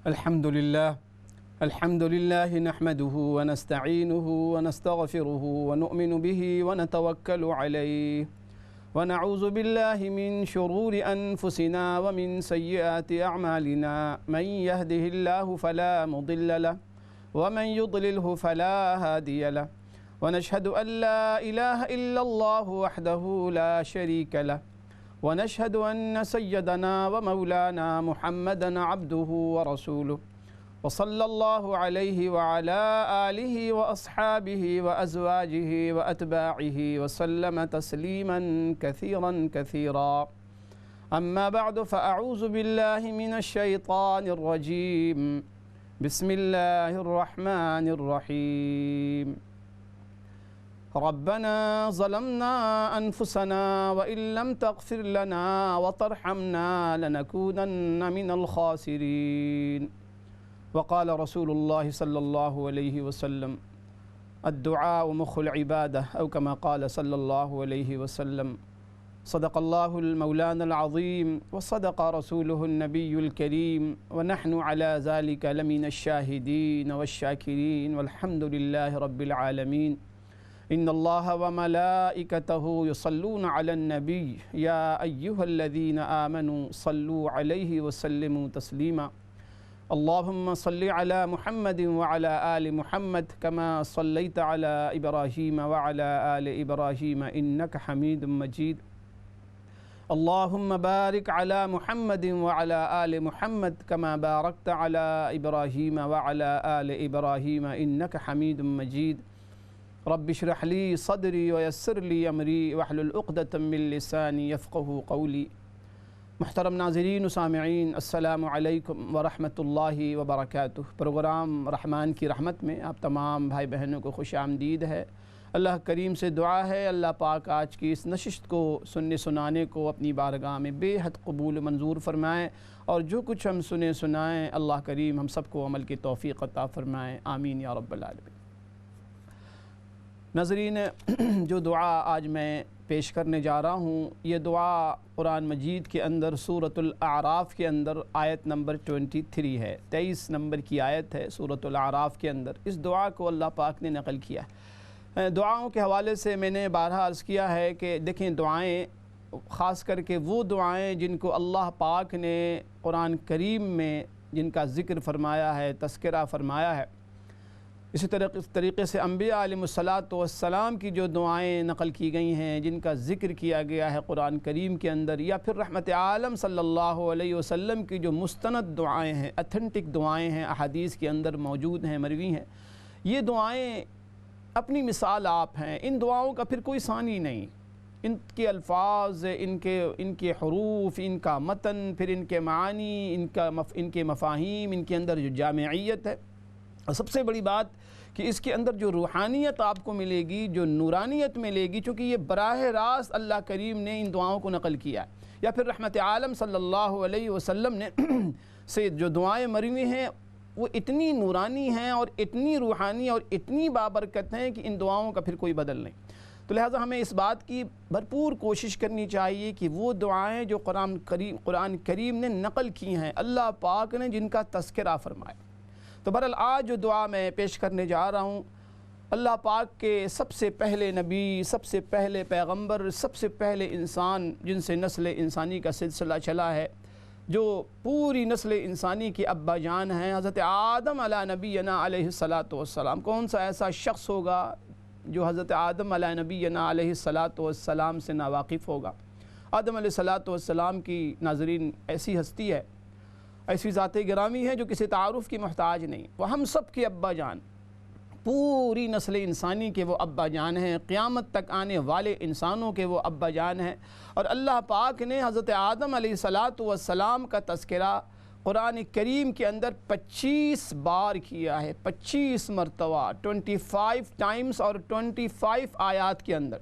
الحمد لله نحمده ونستعينه ونستغفره ونؤمن به ونتوكل عليه ونعوذ بالله من شرور أنفسنا ومن سيئات أعمالنا من يهده الله فلا مضل له ومن يضلله فلا هادي له ونشهد أن لا إله إلا الله وحده لا شريك له ونشهد أن سيدنا ومولانا محمدا عبده ورسوله وصلى الله عليه وعلى آله وأصحابه وأزواجه وأتباعه وسلم تسليما كثيرا كثيرا. أما بعد فأعوذ بالله من الشيطان الرجيم. بسم الله الرحمن الرحيم. ربنا ظلمنا أنفسنا وإن لم تغفر لنا وترحمنا لنكونن من الخاسرين. وقال رسول الله صلى الله عليه وسلم الدعاء مخ العبادة أو كما قال صلى الله عليه وسلم. صدق الله المولانا العظيم وصدق رسوله النبي الكريم ونحن على ذلك لمن الشاهدين والشاكرين والحمد لله رب العالمين. إن الله وملائكته يصلون على النبي يا أيها الذين آمنوا صلوا عليه وسلموا تسليما. اللهم صل على محمد وعلى آل محمد كما صليت على إبراهيم وعلى آل إبراهيم إنك حميد مجيد. اللهم بارك على محمد وعلى آل محمد كما باركت على إبراهيم وعلى آل إبراهيم إنك حميد مجيد. رب اشرح لي صدري ويسر لي أمري واحلل عقدة من لساني يفقهوا قولي. محترم ناظرین و سامعین، السلام علیکم ورحمۃ اللہ وبرکاتہ۔ پروگرام رحمان کی رحمت میں آپ تمام بھائی بہنوں کو خوش آمدید ہے۔ اللہ کریم سے دعا ہے اللہ پاک آج کی اس نشست کو سننے سنانے کو اپنی بارگاہ میں بے حد قبول منظور فرمائیں، اور جو کچھ ہم سنیں سنائیں اللہ کریم ہم سب کو عمل کی توفیق عطا فرمائیں، آمین یا رب العالمین۔ ناظرین، جو دعا آج میں پیش کرنے جا رہا ہوں یہ دعا قرآن مجید کے اندر سورۃ الاعراف کے اندر آیت نمبر 23 ہے، 23 نمبر کی آیت ہے سورۃ الاعراف کے اندر۔ اس دعا کو اللہ پاک نے نقل کیا ہے۔ دعاؤں کے حوالے سے میں نے بارہا عرض کیا ہے کہ دیکھیں دعائیں، خاص کر کے وہ دعائیں جن کو اللہ پاک نے قرآن کریم میں جن کا ذکر فرمایا ہے، تذکرہ فرمایا ہے، اسی طریقے سے انبیاء علیہ السلام کی جو دعائیں نقل کی گئی ہیں، جن کا ذکر کیا گیا ہے قرآن کریم کے اندر، یا پھر رحمت عالم صلی اللہ علیہ وسلم کی جو مستند دعائیں ہیں، اتھینٹک دعائیں ہیں، احادیث کے اندر موجود ہیں، مروی ہیں، یہ دعائیں اپنی مثال آپ ہیں۔ ان دعاؤں کا پھر کوئی ثانی نہیں۔ ان کے الفاظ، ان کے حروف، ان کا متن، پھر ان کے معنی، ان کے مفاہیم، ان کے اندر جو جامعیت ہے، اور سب سے بڑی بات کہ اس کے اندر جو روحانیت آپ کو ملے گی، جو نورانیت ملے گی، چونکہ یہ براہ راست اللہ کریم نے ان دعاؤں کو نقل کیا ہے، یا پھر رحمت عالم صلی اللہ علیہ وسلم نے سے جو دعائیں مروی ہیں وہ اتنی نورانی ہیں اور اتنی روحانی اور اتنی بابرکت ہیں کہ ان دعاؤں کا پھر کوئی بدل نہیں۔ تو لہٰذا ہمیں اس بات کی بھرپور کوشش کرنی چاہیے کہ وہ دعائیں جو قرآن کریم نے نقل کی ہیں، اللہ پاک نے جن کا تذکرہ فرمایا۔ تو بہرحال آج جو دعا میں پیش کرنے جا رہا ہوں، اللہ پاک کے سب سے پہلے نبی، سب سے پہلے پیغمبر، سب سے پہلے انسان جن سے نسل انسانی کا سلسلہ چلا ہے، جو پوری نسل انسانی کے ابا جان ہیں، حضرت آدم علیہ نبینا علیہ السلام۔ کون سا ایسا شخص ہوگا جو حضرت آدم علیہ نبینا علیہ السلام سے ناواقف ہوگا؟ آدم علیہ السلام کی ناظرین ایسی ہستی ہے، ایسی ذات گرامی ہے جو کسی تعارف کی محتاج نہیں۔ وہ ہم سب کے ابا جان، پوری نسل انسانی کے وہ ابا جان ہیں، قیامت تک آنے والے انسانوں کے وہ ابا جان ہیں، اور اللہ پاک نے حضرت آدم علیہ السلام کا تذکرہ قرآن کریم کے اندر 25 بار کیا ہے، 25 مرتبہ، 25 ٹائمز اور 25 آیات کے اندر۔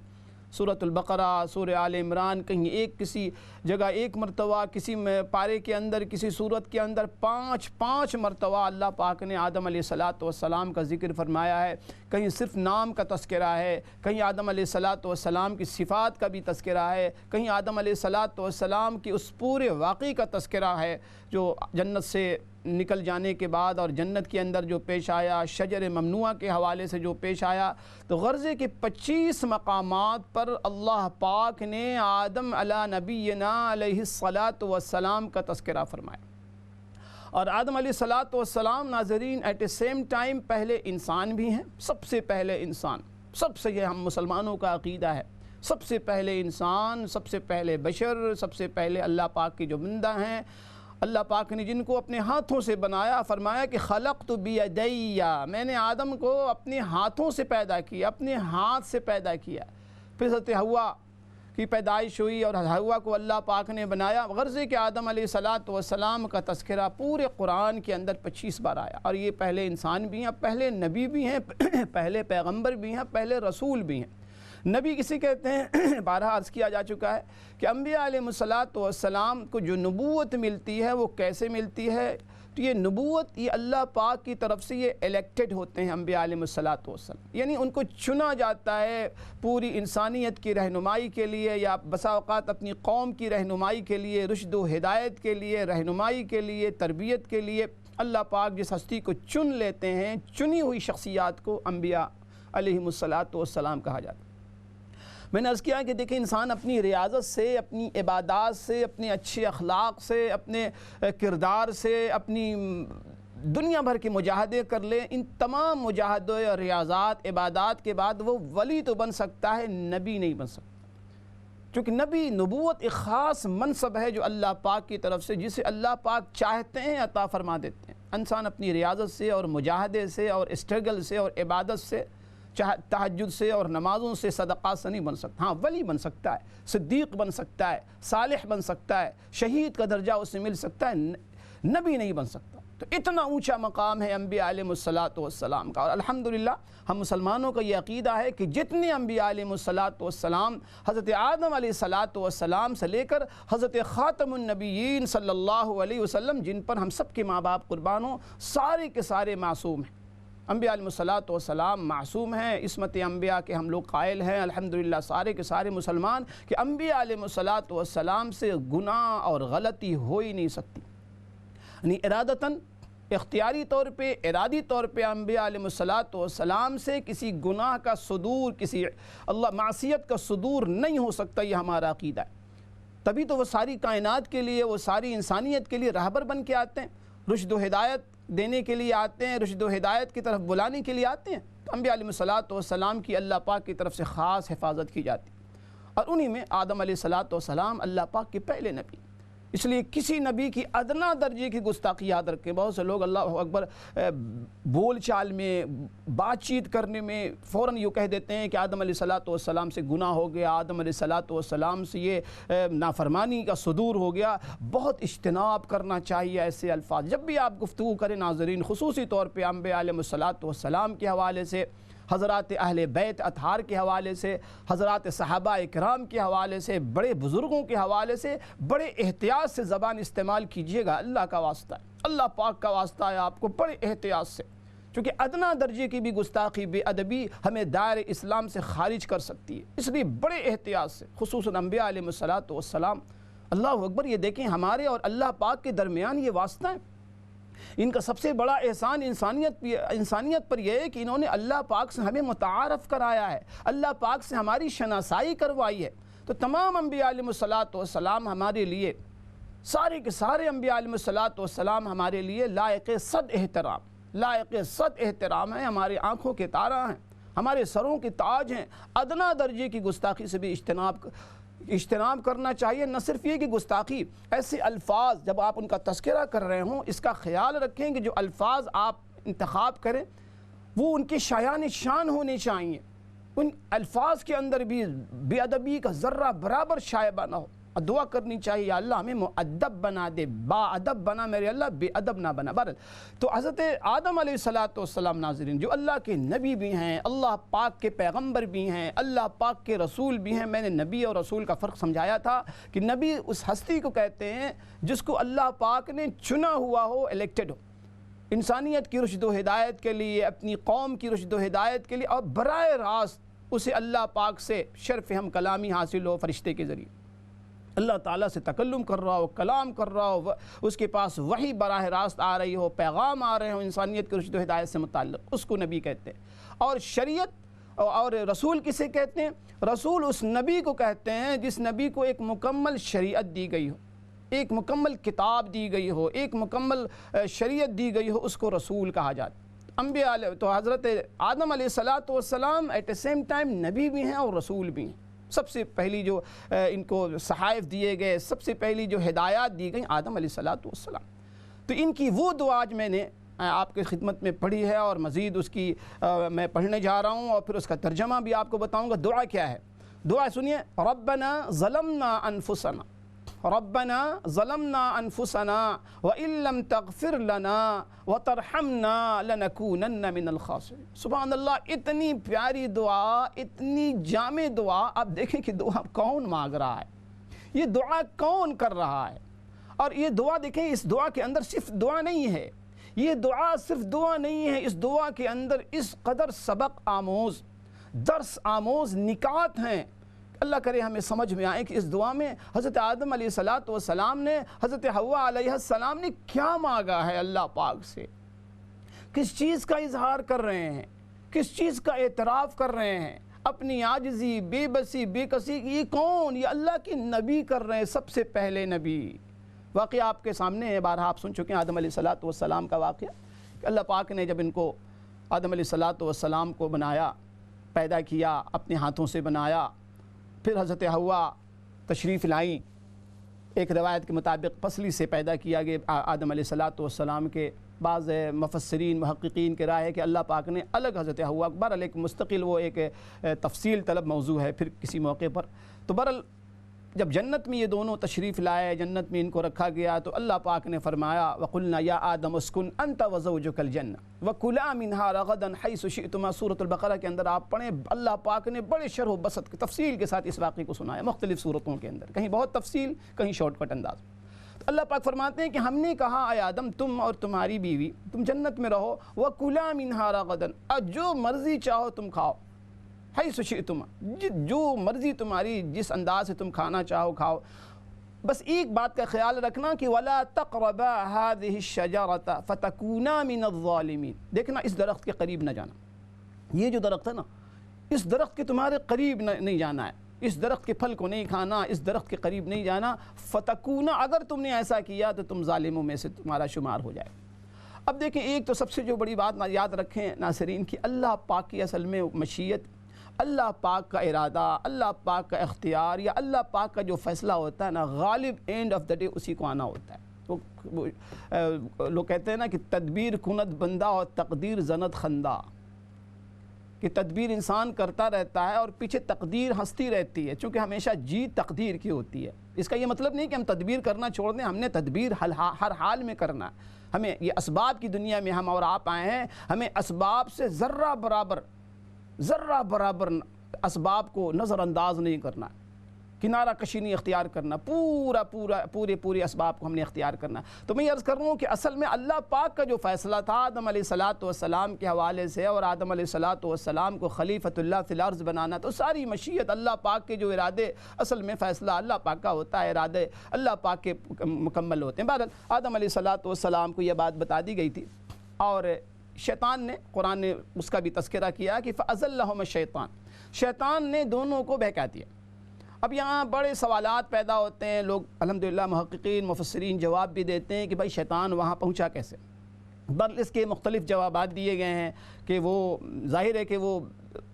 سورۃ البقرہ، سورہ آل عمران، کہیں کسی جگہ ایک مرتبہ، کسی پارے کے اندر، کسی سورت کے اندر پانچ مرتبہ اللہ پاک نے آدم علیہ السلام کا ذکر فرمایا ہے۔ کہیں صرف نام کا تذکرہ ہے، کہیں آدم علیہ السلام کی صفات کا بھی تذکرہ ہے، کہیں آدم علیہ السلام کی اس پورے واقعے کا تذکرہ ہے جو جنت سے نکل جانے کے بعد اور جنت کے اندر جو پیش آیا، شجر ممنوعہ کے حوالے سے جو پیش آیا۔ تو غرضے کے 25 مقامات پر اللہ پاک نے آدم علی نبینا علیہ السلام کا تذکرہ فرمایا۔ اور آدم علیہ السلام ناظرین ایٹ اے سیم ٹائم پہلے انسان بھی ہیں، سب سے پہلے انسان، سب سے یہ ہم مسلمانوں کا عقیدہ ہے، سب سے پہلے انسان، سب سے پہلے بشر، سب سے پہلے اللہ پاک کی جو بندہ ہیں، اللہ پاک نے جن کو اپنے ہاتھوں سے بنایا، فرمایا کہ خلقت بیدی، میں نے آدم کو اپنے ہاتھوں سے پیدا کیا، اپنے ہاتھ سے پیدا کیا۔ پھر حضرت حوا کی پیدائش ہوئی اور حوا کو اللہ پاک نے بنایا۔ غرضے کہ آدم علیہ السلام کا تذکرہ پورے قرآن کے اندر 25 بار آیا، اور یہ پہلے انسان بھی ہیں، پہلے نبی بھی ہیں، پہلے پیغمبر بھی ہیں، پہلے رسول بھی ہیں۔ نبی کسی کہتے ہیں، بارہا عرض کیا جا چکا ہے کہ انبیاء علیہ السلام کو جو نبوت ملتی ہے وہ کیسے ملتی ہے؟ تو یہ نبوت یہ اللہ پاک کی طرف سے یہ الیکٹڈ ہوتے ہیں انبیاء علیہ السلام، یعنی ان کو چنا جاتا ہے پوری انسانیت کی رہنمائی کے لیے، یا بسا اوقات اپنی قوم کی رہنمائی کے لیے، رشد و ہدایت کے لیے، رہنمائی کے لیے، تربیت کے لیے۔ اللہ پاک جس ہستی کو چن لیتے ہیں، چنی ہوئی شخصیات کو انبیاء علیہ السلام کہا جاتا ہے۔ میں نے عرض کیا کہ دیکھیں انسان اپنی ریاضت سے، اپنی عبادات سے، اپنے اچھے اخلاق سے، اپنے کردار سے، اپنی دنیا بھر کے مجاہدے کر لے، ان تمام مجاہدے اور ریاضات، عبادات کے بعد وہ ولی تو بن سکتا ہے، نبی نہیں بن سکتا، کیونکہ نبی نبوت ایک خاص منصب ہے جو اللہ پاک کی طرف سے، جسے اللہ پاک چاہتے ہیں عطا فرما دیتے ہیں۔ انسان اپنی ریاضت سے اور مجاہدے سے اور اسٹرگل سے اور عبادت سے، تہجد سے اور نمازوں سے، صدقات سے نہیں بن سکتا۔ ہاں ولی بن سکتا ہے، صدیق بن سکتا ہے، صالح بن سکتا ہے، شہید کا درجہ اسے مل سکتا ہے، نبی نہیں بن سکتا۔ تو اتنا اونچا مقام ہے انبیاء علیہ السلام کا، اور الحمدللہ ہم مسلمانوں کا یہ عقیدہ ہے کہ جتنے انبیاء علیہ السلام حضرت آدم علیہ السلام سے لے کر حضرت خاتم النبیین صلی اللہ علیہ وسلم، جن پر ہم سب کے ماں باپ قربان ہوں، سارے کے سارے معصوم ہیں۔ انبیاء علیہ السلام معصوم ہیں، عصمت انبیاء کے ہم لوگ قائل ہیں الحمدللہ سارے کے سارے مسلمان، کہ انبیاء علیہ السلام سے گناہ اور غلطی ہو ہی نہیں سکتی۔ یعنی ارادتاً، اختیاری طور پہ، ارادی طور پہ انبیاء علیہ السلام سے کسی گناہ کا صدور، کسی معصیت کا صدور نہیں ہو سکتا، یہ ہمارا عقیدہ ہے۔ تبھی تو وہ ساری کائنات کے لیے، وہ ساری انسانیت کے لیے راہبر بن کے آتے ہیں، رشد و ہدایت دینے کے لیے آتے ہیں، رشد و ہدایت کی طرف بلانے کے لیے آتے ہیں۔ تو انبیاء علیہ السلام کی اللہ پاک کی طرف سے خاص حفاظت کی جاتی ہے، اور انہی میں آدم علیہ السلام اللہ پاک کے پہلے نبی۔ اس لیے کسی نبی کی ادنا درجے کی گستاخی یاد رکھیں۔ بہت سے لوگ اللہ اکبر بول چال میں، بات چیت کرنے میں فوراً یوں کہہ دیتے ہیں کہ آدم علیہ السلام سے گناہ ہو گیا، آدم علیہ السلام سے یہ نافرمانی کا صدور ہو گیا۔ بہت اجتناب کرنا چاہیے ایسے الفاظ جب بھی آپ گفتگو کریں ناظرین، خصوصی طور پہ انبیاء علیہ السلام کے حوالے سے، حضرات اہل بیت اطہار کے حوالے سے، حضرات صحابہ اکرام کے حوالے سے، بڑے بزرگوں کے حوالے سے بڑے احتیاط سے زبان استعمال کیجئے گا۔ اللہ کا واسطہ ہے، اللہ پاک کا واسطہ ہے، آپ کو بڑے احتیاط سے، چونکہ ادنا درجے کی بھی گستاخی، بے ادبی ہمیں دائرہ اسلام سے خارج کر سکتی ہے، اس لیے بڑے احتیاط سے، خصوصاً انبیاء علیہ السلام۔ اللہ اکبر، یہ دیکھیں ہمارے اور اللہ پاک کے درمیان یہ واسطہ ہے۔ ان کا سب سے بڑا احسان انسانیت پر یہ ہے کہ انہوں نے اللہ پاک سے ہمیں متعارف کرایا ہے، اللہ پاک سے ہماری شناسائی کروائی ہے۔ تو تمام انبیاء علیہ السلام ہمارے لیے، سارے کے سارے انبیاء علیہ السلام ہمارے لیے لائق صد احترام ہیں، ہماری آنکھوں کے تارہ ہیں، ہمارے سروں کے تاج ہیں۔ ادنا درجے کی گستاخی سے بھی اجتناب کرنا چاہیے۔ نہ صرف یہ کہ گستاخی، ایسے الفاظ جب آپ ان کا تذکرہ کر رہے ہوں، اس کا خیال رکھیں کہ جو الفاظ آپ انتخاب کریں وہ ان کے شایان شان ہونے چاہیے، ان الفاظ کے اندر بھی بے ادبی کا ذرہ برابر شائبہ نہ ہو۔ دعا کرنی چاہیے یا اللہ ہمیں مؤدب بنا دے، با ادب بنا میرے اللہ، بے ادب نہ بنا۔ بہرحال تو حضرت آدم علیہ السلام ناظرین جو اللہ کے نبی بھی ہیں، اللہ پاک کے پیغمبر بھی ہیں، اللہ پاک کے رسول بھی ہیں۔ میں نے نبی اور رسول کا فرق سمجھایا تھا کہ نبی اس ہستی کو کہتے ہیں جس کو اللہ پاک نے چنا ہوا ہو، الیکٹڈ ہو، انسانیت کی رشد و ہدایت کے لیے، اپنی قوم کی رشد و ہدایت کے لیے، اور براہ راست اسے اللہ پاک سے شرف ہم کلامی حاصل ہو، فرشتے کے ذریعے اللہ تعالیٰ سے تکلم کر رہا ہو، کلام کر رہا ہو، اس کے پاس وحی براہ راست آ رہی ہو، پیغام آ رہے ہوں انسانیت کی رشد و ہدایت سے متعلق، اس کو نبی کہتے ہیں۔ اور شریعت اور رسول کسے کہتے ہیں؟ رسول اس نبی کو کہتے ہیں جس نبی کو ایک مکمل شریعت دی گئی ہو، ایک مکمل کتاب دی گئی ہو، ایک مکمل شریعت دی گئی ہو، اس کو رسول کہا جاتا ہے۔ انبیاء تو حضرت آدم علیہ السلام ایٹ اے سیم ٹائم نبی بھی ہیں اور رسول بھی ہیں۔ سب سے پہلی جو ان کو صحائف دیے گئے، سب سے پہلی جو ہدایات دی گئیں آدم علیہ السلام۔ تو ان کی وہ دعا آج میں نے آپ کے خدمت میں پڑھی ہے، اور مزید اس کی میں پڑھنے جا رہا ہوں، اور پھر اس کا ترجمہ بھی آپ کو بتاؤں گا۔ دعا کیا ہے؟ دعا سنیے، ربنا ظلمنا انفسنا، ربنا ظلمنا انفسنا وان لم تغفر لنا وترحمنا لنکونن من الخاسرین۔ سبحان اللہ، اتنی پیاری دعا، اتنی جامع دعا۔ آپ دیکھیں کہ دعا کون مانگ رہا ہے، یہ دعا کون کر رہا ہے، اور یہ دعا دیکھیں، اس دعا کے اندر صرف دعا نہیں ہے، یہ دعا صرف دعا نہیں ہے، اس دعا کے اندر اس قدر سبق آموز، درس آموز نکات ہیں۔ اللہ کرے ہمیں سمجھ میں آئے کہ اس دعا میں حضرت آدم علیہ السلام نے، حضرت حوا علیہ السلام نے کیا مانگا ہے اللہ پاک سے، کس چیز کا اظہار کر رہے ہیں، کس چیز کا اعتراف کر رہے ہیں، اپنی عاجزی، بے بسی، بے کسی۔ یہ کون؟ یہ اللہ کے نبی کر رہے ہیں، سب سے پہلے نبی۔ واقعہ آپ کے سامنے ہے، بارہا آپ سن چکے ہیں آدم علیہ السلام کا واقعہ، کہ اللہ پاک نے جب ان کو، آدم علیہ السلام کو بنایا، پیدا کیا، اپنے ہاتھوں سے بنایا، پھر حضرت حوا تشریف لائیں، ایک روایت کے مطابق پسلی سے پیدا کیا گیا آدم علیہ السلام کے۔ بعض مفسرین محققین کے رائے ہے کہ اللہ پاک نے الگ حضرت حوا، بہرحال ایک مستقل وہ ایک تفصیل طلب موضوع ہے پھر کسی موقع پر۔ تو بہرحال جب جنت میں یہ دونوں تشریف لائے، جنت میں ان کو رکھا گیا، تو اللہ پاک نے فرمایا وَقُلْنَا يَا آدَمُ اسْكُنْ أَنْتَ وَزَوْجُكَ الْجَنَّةَ وَكُلَا مِنْهَا رَغَدًا حَيْثُ شِئْتُمَا۔ سورۃ البقرہ کے اندر آپ پڑھیں، اللہ پاک نے بڑے شرح و بسط تفصیل کے ساتھ اس واقعے کو سنایا، مختلف صورتوں کے اندر، کہیں بہت تفصیل، کہیں شارٹ کٹ انداز۔ تو اللہ پاک فرماتے ہیں کہ ہم نے کہا اے آدم، تم اور تمہاری بیوی تم جنت میں رہو، وَكُلَا مِنْهَا رَغَدًا، اور جو مرضی چاہو تم کھاؤ، حیث شئتما، جو مرضی تمہاری جس انداز سے تم کھانا چاہو کھاؤ، بس ایک بات کا خیال رکھنا کہ وَلَا تَقْرَبَا هَذِهِ الشَّجَرَةَ فَتَكُونَا مِنَ الظَّالِمِينَ۔ دیکھنا، اس درخت کے قریب نہ جانا، یہ جو درخت ہے نا، اس درخت کے تمہارے قریب نہیں جانا ہے، اس درخت کے پھل کو نہیں کھانا، اس درخت کے قریب نہیں جانا۔ فَتَكُونَا، اگر تم نے ایسا کیا تو تم ظالموں میں سے تمہارا شمار ہو جائے۔ اب دیکھیں، ایک تو سب سے جو بڑی بات یاد رکھیں ناظرین کہ اللہ پاک کی اصل میں مشیت، اللہ پاک کا ارادہ، اللہ پاک کا اختیار، یا اللہ پاک کا جو فیصلہ ہوتا ہے نا، غالب اینڈ آف دا ڈے اسی کو آنا ہوتا ہے۔ لوگ کہتے ہیں نا کہ تدبیر کند بندہ اور تقدیر زند خندہ، کہ تدبیر انسان کرتا رہتا ہے اور پیچھے تقدیر ہنستی رہتی ہے، چونکہ ہمیشہ جیت تقدیر کی ہوتی ہے۔ اس کا یہ مطلب نہیں کہ ہم تدبیر کرنا چھوڑ دیں، ہم نے تدبیر ہر حال میں کرنا ہے۔ ہمیں یہ اسباب کی دنیا میں ہم اور آپ آئے ہیں، ہمیں اسباب سے ذرہ برابر اسباب کو نظر انداز نہیں کرنا، کنارہ کشی نہیں اختیار کرنا، پورے اسباب کو ہم نے اختیار کرنا۔ تو میں یہ عرض کر رہا ہوں کہ اصل میں اللہ پاک کا جو فیصلہ تھا آدم علیہ السلام کے حوالے سے، اور آدم علیہ السلام کو خلیفۃ اللہ فی الارض بنانا، تو ساری مشیت اللہ پاک کے جو ارادے، اصل میں فیصلہ اللہ پاک کا ہوتا ہے، ارادے اللہ پاک کے مکمل ہوتے ہیں۔ بہرحال آدم علیہ السلام کو یہ بات بتا دی گئی تھی، اور شیطان نے، قرآن نے اس کا بھی تذکرہ کیا کہ فَأَزَلَّهُمَ الشَّيْطَانُ، شیطان نے دونوں کو بہکا دیا۔ اب یہاں بڑے سوالات پیدا ہوتے ہیں، لوگ الحمدللہ محققین مفسرین جواب بھی دیتے ہیں کہ بھائی شیطان وہاں پہنچا کیسے۔ بل اس کے مختلف جوابات دیے گئے ہیں کہ وہ ظاہر ہے کہ وہ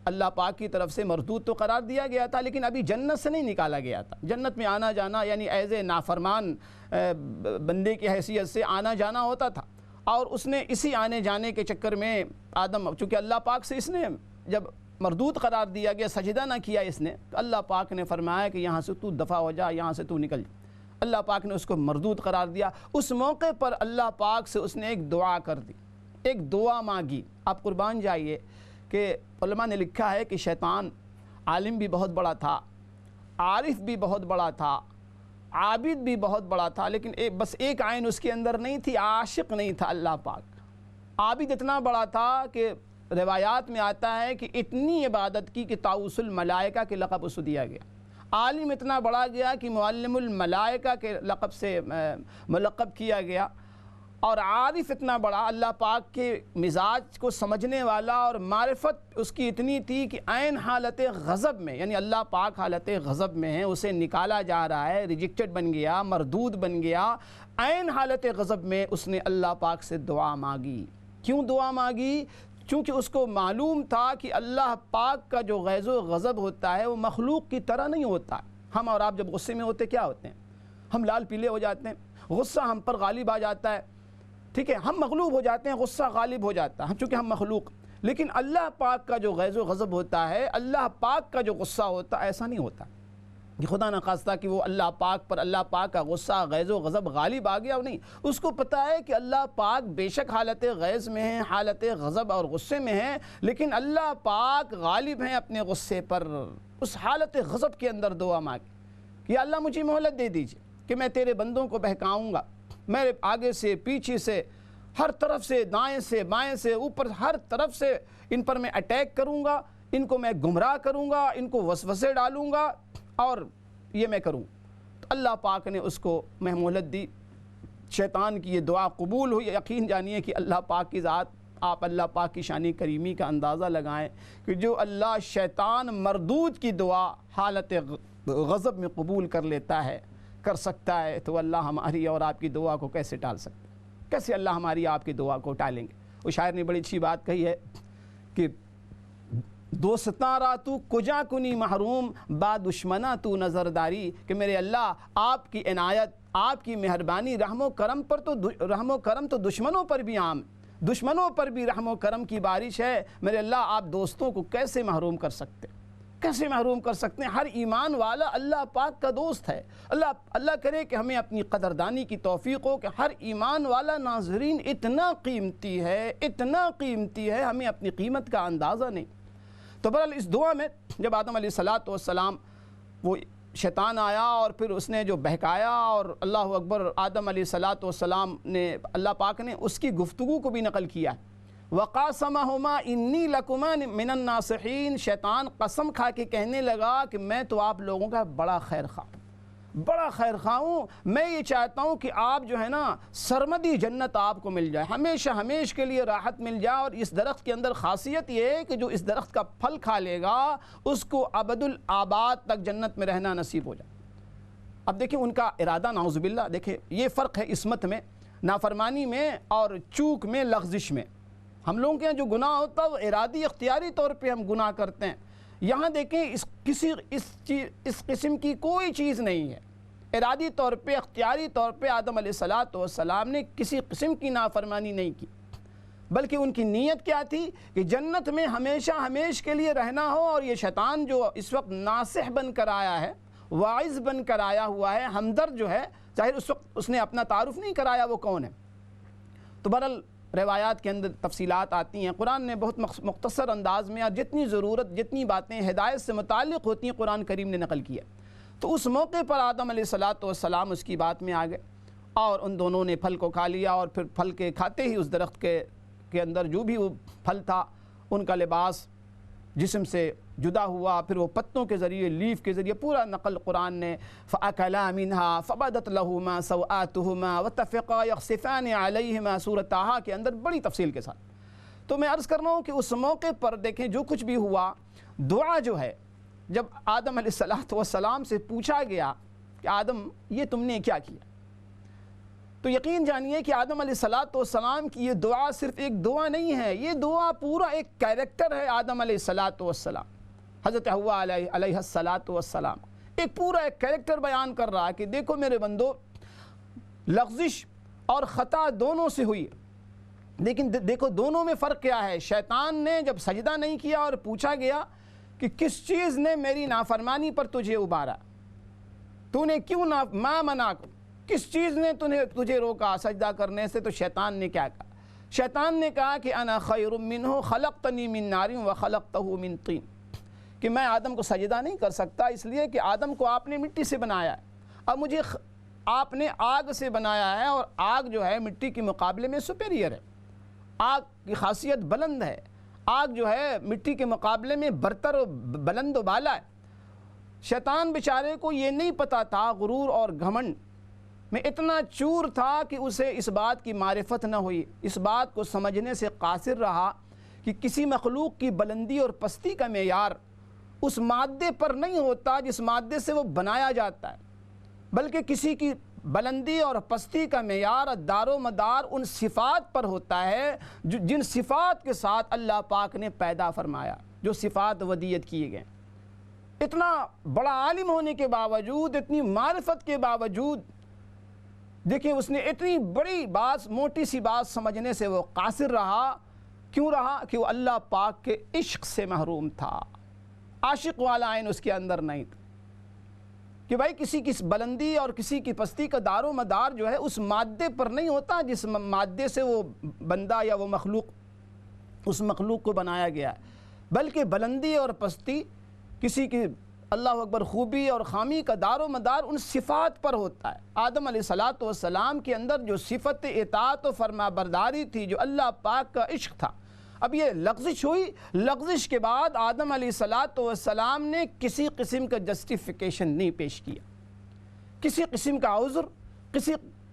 اللہ پاک کی طرف سے مردود تو قرار دیا گیا تھا، لیکن ابھی جنت سے نہیں نکالا گیا تھا۔ جنت میں آنا جانا یعنی ایز اے نافرمان بندے کی حیثیت سے آنا جانا ہوتا تھا، اور اس نے اسی آنے جانے کے چکر میں آدم، چونکہ اللہ پاک سے اس نے جب مردود قرار دیا گیا، سجدہ نہ کیا اس نے، اللہ پاک نے فرمایا کہ یہاں سے تو دفع ہو جا، یہاں سے تو نکل جا۔ اللہ پاک نے اس کو مردود قرار دیا۔ اس موقع پر اللہ پاک سے اس نے ایک دعا کر دی، ایک دعا مانگی۔ آپ قربان جائیے کہ علماء نے لکھا ہے کہ شیطان عالم بھی بہت بڑا تھا، عارف بھی بہت بڑا تھا، عابد بھی بہت بڑا تھا، لیکن بس ایک عین اس کے اندر نہیں تھی، عاشق نہیں تھا اللہ پاک۔ عابد اتنا بڑا تھا کہ روایات میں آتا ہے کہ اتنی عبادت کی کہ طاؤس الملائکہ کے لقب اس کو دیا گیا۔ عالم اتنا بڑا گیا کہ معلم الملائکہ کے لقب سے ملقب کیا گیا، اور عارف اتنا بڑا، اللہ پاک کے مزاج کو سمجھنے والا، اور معرفت اس کی اتنی تھی کہ عین حالت غضب میں، یعنی اللہ پاک حالت غضب میں ہے، اسے نکالا جا رہا ہے، ریجیکٹڈ بن گیا، مردود بن گیا، عین حالت غضب میں اس نے اللہ پاک سے دعا مانگی۔ کیوں دعا مانگی؟ چونکہ اس کو معلوم تھا کہ اللہ پاک کا جو غیظ و غضب ہوتا ہے وہ مخلوق کی طرح نہیں ہوتا۔ ہم اور آپ جب غصے میں ہوتے کیا ہوتے ہیں؟ ہم لال پیلے ہو جاتے ہیں، غصہ ہم پر غالب آ جاتا ہے، ٹھیک ہے، ہم مغلوب ہو جاتے ہیں، غصہ غالب ہو جاتا ہے چونکہ ہم مخلوق۔ لیکن اللہ پاک کا جو غیظ و غضب ہوتا ہے، اللہ پاک کا جو غصہ ہوتا ہے، ایسا نہیں ہوتا کہ خدا نہ خواستہ کہ وہ اللہ پاک پر، اللہ پاک کا غصہ غیظ و غضب غالب آ گیا، نہیں، اس کو پتہ ہے کہ اللہ پاک بے شک حالت غیظ میں ہے، حالت غضب اور غصے میں ہے، لیکن اللہ پاک غالب ہیں اپنے غصے پر۔ اس حالت غضب کے اندر دعا مانگی کہ یا اللہ مجھے مہلت دے دیجئے کہ میں تیرے بندوں کو بہکاؤں گا، میں آگے سے پیچھے سے ہر طرف سے، دائیں سے بائیں سے اوپر، ہر طرف سے ان پر میں اٹیک کروں گا، ان کو میں گمراہ کروں گا، ان کو وسوسے ڈالوں گا، اور یہ میں کروں۔ تو اللہ پاک نے اس کو مہلت دی، شیطان کی یہ دعا قبول ہوئی۔ یقین جانیے کہ اللہ پاک کی ذات، آپ اللہ پاک کی شان کریمی کا اندازہ لگائیں کہ جو اللہ شیطان مردود کی دعا حالت غضب میں قبول کر لیتا ہے، کر سکتا ہے، تو اللہ ہماری اور آپ کی دعا کو کیسے ٹال سکتا ہے؟ کیسے اللہ ہماری آپ کی دعا کو ٹالیں گے؟ وہ شاعر نے بڑی اچھی بات کہی ہے کہ دوستاں را تو کجا کنی محروم، با دشمنا تو نظرداری، کہ میرے اللہ آپ کی عنایت، آپ کی مہربانی، رحم و کرم تو دشمنوں پر بھی عام، دشمنوں پر بھی رحم و کرم کی بارش ہے، میرے اللہ آپ دوستوں کو کیسے محروم کر سکتے، کیسے محروم کر سکتے ہیں؟ ہر ایمان والا اللہ پاک کا دوست ہے۔ اللہ کرے کہ ہمیں اپنی قدردانی کی توفیق ہو کہ ہر ایمان والا ناظرین اتنا قیمتی ہے، اتنا قیمتی ہے، ہمیں اپنی قیمت کا اندازہ نہیں۔ تو بہرحال اس دعا میں جب آدم علیہ السلام وہ شیطان آیا اور پھر اس نے جو بہکایا، اور اللہ اکبر، آدم علیہ السلام نے، اللہ پاک نے اس کی گفتگو کو بھی نقل کیا۔ وَقَاسَمَهُمَا إِنِّي لَكُمَا مِنَ النَّاصِحِينَ، شیطان قسم کھا کے کہنے لگا کہ میں تو آپ لوگوں کا بڑا خیر خواہ، بڑا خیر خواہ ہوں، میں یہ چاہتا ہوں کہ آپ جو ہے نا سرمدی جنت آپ کو مل جائے، ہمیشہ ہمیشہ کے لیے راحت مل جائے، اور اس درخت کے اندر خاصیت یہ ہے کہ جو اس درخت کا پھل کھا لے گا اس کو ابد الآباد تک جنت میں رہنا نصیب ہو جائے۔ اب دیکھیں ان کا ارادہ، نعوذ باللہ، دیکھیں یہ فرق ہے عصمت میں، نافرمانی میں اور چوک میں، لغزش میں۔ ہم لوگوں کے یہاں جو گناہ ہوتا ہے وہ ارادی اختیاری طور پہ ہم گناہ کرتے ہیں، یہاں دیکھیں اس قسم کی کوئی چیز نہیں ہے۔ ارادی طور پہ، اختیاری طور پہ آدم علیہ السلام نے کسی قسم کی نافرمانی نہیں کی، بلکہ ان کی نیت کیا تھی کہ جنت میں ہمیشہ ہمیشہ کے لیے رہنا ہو، اور یہ شیطان جو اس وقت ناصح بن کر آیا ہے، واعظ بن کر آیا ہوا ہے، ہمدرد جو ہے، ظاہر اس وقت اس نے اپنا تعارف نہیں کرایا وہ کون ہے۔ تو بہرحال روایات کے اندر تفصیلات آتی ہیں، قرآن نے بہت مختصر انداز میں، اور جتنی ضرورت، جتنی باتیں ہدایت سے متعلق ہوتی ہیں قرآن کریم نے نقل کیا۔ تو اس موقع پر آدم علیہ السلام اس کی بات میں آ گئے، اور ان دونوں نے پھل کو کھا لیا، اور پھر پھل کے کھاتے ہی اس درخت کے اندر جو بھی وہ پھل تھا ان کا لباس جسم سے جدا ہوا، پھر وہ پتوں کے ذریعے، لیف کے ذریعے، پورا نقل قرآن نے، فَأَكَلَا مِنْهَا فَبَدَتْ لَهُمَا سَوْآتُهُمَا وَاتَّفِقَا يَخْصِفَانِ عَلَيْهِمَا، سورۃ طٰہٰ کے اندر بڑی تفصیل کے ساتھ۔ تو میں عرض کر رہا ہوں کہ اس موقع پر دیکھیں جو کچھ بھی ہوا، دعا جو ہے، جب آدم علیہ السلام سے پوچھا گیا کہ آدم یہ تم نے کیا کیا، تو یقین جانیے کہ آدم علیہ السلام کی یہ دعا صرف ایک دعا نہیں ہے، یہ دعا پورا ایک کیریکٹر ہے آدم علیہ السلام، حضرت حوا علیہ السلام ایک پورا ایک کیریکٹر بیان کر رہا ہے کہ دیکھو میرے بندو، لغزش اور خطا دونوں سے ہوئی، لیکن دیکھو دونوں میں فرق کیا ہے. شیطان نے جب سجدہ نہیں کیا اور پوچھا گیا کہ کس چیز نے میری نافرمانی پر تجھے ابھارا, تو نے کیوں ما منعک, کس چیز نے تجھے روکا سجدہ کرنے سے, تو شیطان نے کیا کہا؟ شیطان نے کہا کہ انا خیر منہ خلقتنی من نار وخلقتہ من طین, کہ میں آدم کو سجدہ نہیں کر سکتا اس لیے کہ آدم کو آپ نے مٹی سے بنایا ہے, اب مجھے آپ نے آگ سے بنایا ہے, اور آگ جو ہے مٹی کے مقابلے میں سپیریئر ہے, آگ کی خاصیت بلند ہے, آگ جو ہے مٹی کے مقابلے میں برتر و بلند و بالا ہے. شیطان بیچارے کو یہ نہیں پتا تھا, غرور اور گھمنڈ میں اتنا چور تھا کہ اسے اس بات کی معرفت نہ ہوئی, اس بات کو سمجھنے سے قاصر رہا کہ کسی مخلوق کی بلندی اور پستی کا معیار اس مادے پر نہیں ہوتا جس مادے سے وہ بنایا جاتا ہے, بلکہ کسی کی بلندی اور پستی کا معیار دار و مدار ان صفات پر ہوتا ہے جن صفات کے ساتھ اللہ پاک نے پیدا فرمایا, جو صفات ودیت کیے گئے. اتنا بڑا عالم ہونے کے باوجود, اتنی معرفت کے باوجود, دیکھیں اس نے اتنی بڑی بات, موٹی سی بات سمجھنے سے وہ قاصر رہا. کیوں رہا؟ کہ وہ اللہ پاک کے عشق سے محروم تھا, عاشق والا عین اس کے اندر نہیں تھا, کہ بھائی کسی کی بلندی اور کسی کی پستی کا دار و مدار جو ہے اس مادے پر نہیں ہوتا جس مادے سے وہ بندہ یا وہ مخلوق, اس مخلوق کو بنایا گیا ہے, بلکہ بلندی اور پستی کسی کی اللہ اکبر خوبی اور خامی کا دار و مدار ان صفات پر ہوتا ہے. آدم علیہ السلام کے اندر جو صفت اطاعت و فرما برداری تھی, جو اللہ پاک کا عشق تھا, اب یہ لغزش ہوئی. لغزش کے بعد آدم علیہ السلام نے کسی قسم کا جسٹیفیکیشن نہیں پیش کیا, کسی قسم کا عذر,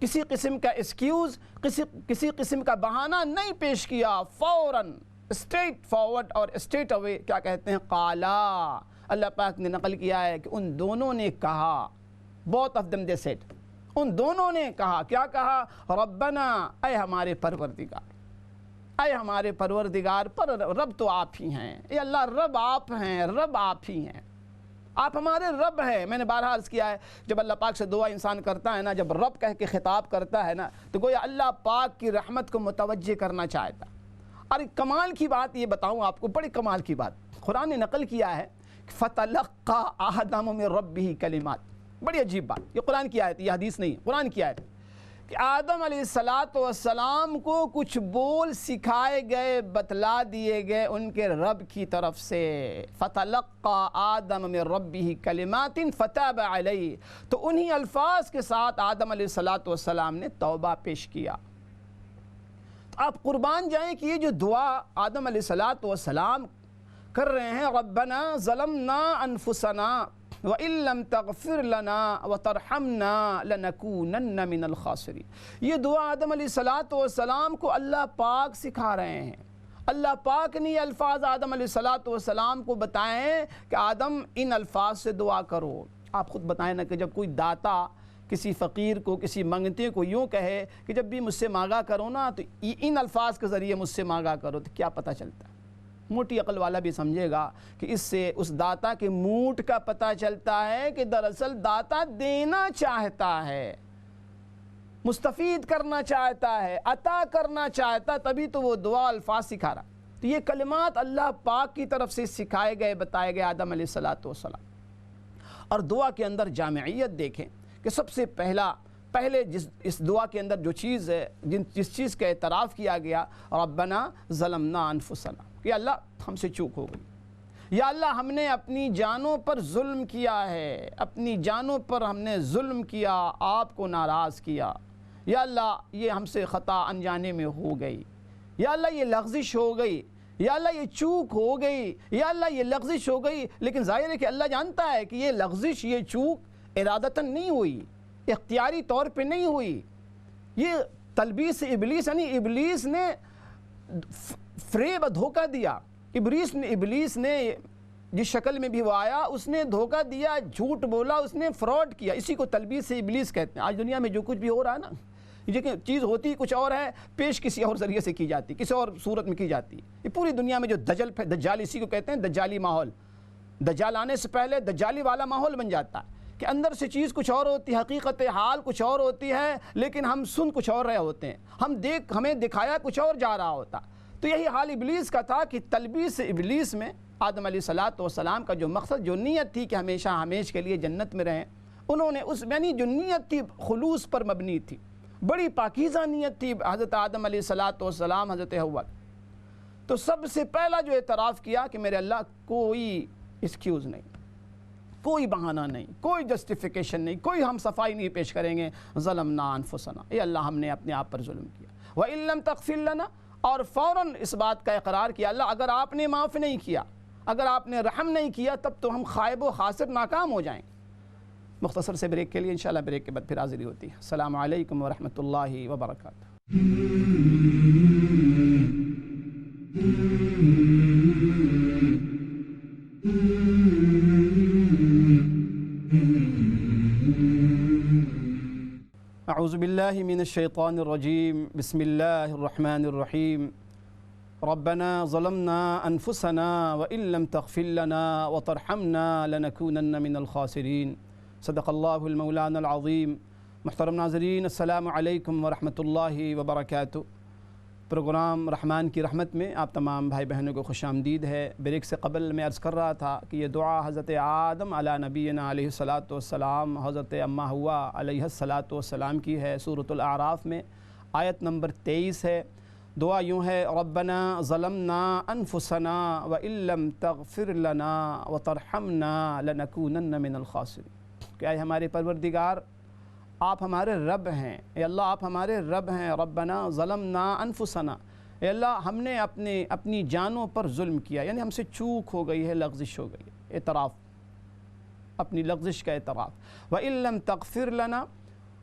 کسی قسم کا ایکسکیوز, کسی قسم کا بہانہ نہیں پیش کیا. فوراً اسٹریٹ فارورڈ اور اسٹریٹ اوے کیا کہتے ہیں, قالا, اللہ پاک نے نقل کیا ہے کہ ان دونوں نے کہا, both of them they said, ان دونوں نے کہا. کیا کہا؟ ربنا, اے ہمارے پروردگار, اے ہمارے پروردگار. پر رب تو آپ ہی ہیں, اے اللہ رب آپ ہیں, رب آپ ہی ہیں, آپ ہمارے رب ہیں. میں نے بارہا عرض کیا ہے, جب اللہ پاک سے دعا انسان کرتا ہے نا, جب رب کہہ کے خطاب کرتا ہے نا, تو گویا اللہ پاک کی رحمت کو متوجہ کرنا چاہتا. اور کمال کی بات یہ بتاؤں آپ کو, بڑی کمال کی بات, قرآن نے نقل کیا ہے, فَتَلَقَّى آدَمُ مِن رَبِّهِ کلمات. بڑی عجیب بات, یہ قرآن کی آیت, یہ حدیث نہیں, قرآن کی آیت, کہ آدم علیہ السلام کو کچھ بول سکھائے گئے, بتلا دیے گئے ان کے رب کی طرف سے. فَتَلَقَّى آدَمُ مِن رَبِّهِ کلمات فَتَابَ عَلَيْهِ, تو انہی الفاظ کے ساتھ آدم علیہ السلام نے توبہ پیش کیا. آپ قربان جائیں کہ یہ جو دعا آدم علیہ السلام کر رہے ہیں, ربنا ظلمنا انفسنا وَإِن لَمْ تَغْفِرْ لَنَا وَتَرْحَمْنَا لَنَكُونَنَّ مِنَ الْخَاسِرِينَ. یہ دعا آدم علیہ السلام کو اللہ پاک سکھا رہے ہیں. اللہ پاک نے یہ الفاظ آدم علیہ السلام کو بتائیں کہ آدم ان الفاظ سے دعا کرو. آپ خود بتائیں نا کہ جب کوئی داتا کسی فقیر کو, کسی منگتے کو یوں کہے کہ جب بھی مجھ سے مانگا کرو نا تو ان الفاظ کے ذریعے مجھ سے مانگا کرو, تو کیا پتہ چلتا ہے؟ موٹی عقل والا بھی سمجھے گا کہ اس سے اس داتا کے موڈ کا پتہ چلتا ہے کہ دراصل داتا دینا چاہتا ہے, مستفید کرنا چاہتا ہے, عطا کرنا چاہتا, تبھی تو وہ دعا الفاظ سکھا رہا. تو یہ کلمات اللہ پاک کی طرف سے سکھائے گئے, بتائے گئے آدم علیہ السلام. اور دعا کے اندر جامعیت دیکھیں کہ سب سے پہلے اس دعا کے اندر جو چیز ہے, جس چیز کا اعتراف کیا گیا, ربنا ظلمنا انفسنا, کہ اللہ ہم سے چوک ہو گئی, یا اللہ ہم نے اپنی جانوں پر ظلم کیا ہے, اپنی جانوں پر ہم نے ظلم کیا, آپ کو ناراض کیا, یا اللہ یہ ہم سے خطا انجانے میں ہو گئی, یا اللہ یہ لغزش ہو گئی, یا اللہ یہ چوک ہو گئی, یا اللہ یہ لغزش ہو گئی. لیکن ظاہر ہے کہ اللہ جانتا ہے کہ یہ لغزش, یہ چوک ارادتاً نہیں ہوئی, اختیاری طور پہ نہیں ہوئی, یہ تلبیس ابلیس, یعنی ابلیس نے فریب دھوکہ دیا. ابلیس نے جس شکل میں بھی وہ آیا, اس نے دھوکہ دیا, جھوٹ بولا, اس نے فراڈ کیا. اسی کو تلبیس ابلیس کہتے ہیں. آج دنیا میں جو کچھ بھی ہو رہا ہے نا, یہ چیز ہوتی کچھ اور ہے, پیش کسی اور ذریعے سے کی جاتی, کسی اور صورت میں کی جاتی. یہ پوری دنیا میں جو دجال, اسی کو کہتے ہیں دجالی ماحول. دجال آنے سے پہلے دجالی والا ماحول بن جاتا ہے کہ اندر سے چیز کچھ اور ہوتی ہے، حقیقت حال کچھ اور ہوتی ہے، لیکن ہم سن کچھ اور رہے ہوتے ہیں، ہمیں دکھایا کچھ اور جا رہا ہوتا۔ تو یہی حال ابلیس کا تھا کہ تلبیس ابلیس میں آدم علیہ السلام کا جو مقصد، جو نیت تھی کہ ہمیشہ ہمیش کے لیے جنت میں رہیں، انہوں نے اس یعنی جو نیت تھی خلوص پر مبنی تھی، بڑی پاکیزہ نیت تھی حضرت آدم علیہ السلام، حضرت حوا۔ تو سب سے پہلا جو اعتراف کیا کہ میرے اللہ کوئی ایکسکیوز نہیں، کوئی بہانہ نہیں، کوئی جسٹیفیکیشن نہیں، کوئی ہم صفائی نہیں پیش کریں گے، ظلمنا انفسنا، اے اللہ ہم نے اپنے آپ پر ظلم کیا، وَإِن لَمْ تَغْفِرْ لَنَا، اور فوراً اس بات کا اقرار کیا، اللہ اگر آپ نے معاف نہیں کیا، اگر آپ نے رحم نہیں کیا، تب تو ہم خائب و خاسر ناکام ہو جائیں۔ مختصر سے بریک کے لیے انشاءاللہ بریک کے بعد پھر حاضری ہوتی ہے۔ السلام علیکم ورحمۃ اللہ وبرکاتہ۔ اعوذ باللہ من الشیطان الرجیم، بسم اللہ الرحمن الرحیم۔ ربنا ظلمنا انفسنا وان لم تغفر لنا وترحمنا لنكونن من الخاسرین۔ صدق اللہ المولانا العظیم۔ محترم ناظرین، السلام علیکم ورحمۃ اللہ وبرکاتہ۔ پروگرام رحمان کی رحمت میں آپ تمام بھائی بہنوں کو خوش آمدید ہے۔ بریک سے قبل میں عرض کر رہا تھا کہ یہ دعا حضرت آدم علی نبینا علیہ السلام، حضرت اماں حوا علیہ السلام کی ہے۔ سورۃ الاعراف میں آیت نمبر 23 ہے۔ دعا یوں ہے، ربنا ظلمنا انفسنا وان لم تغفر لنا وترحمنا لنکونن من الخاسرین۔ کہ اے ہمارے پروردگار، آپ ہمارے رب ہیں، اے اللہ آپ ہمارے رب ہیں۔ ربنا ظلمنا انفسنا، اے اللہ ہم نے اپنی جانوں پر ظلم کیا، یعنی ہم سے چوک ہو گئی ہے، لغزش ہو گئی ہے، اعتراف، اپنی لغزش کا اعتراف۔ وَإِن لَمْ تَغْفِرْ لَنَا،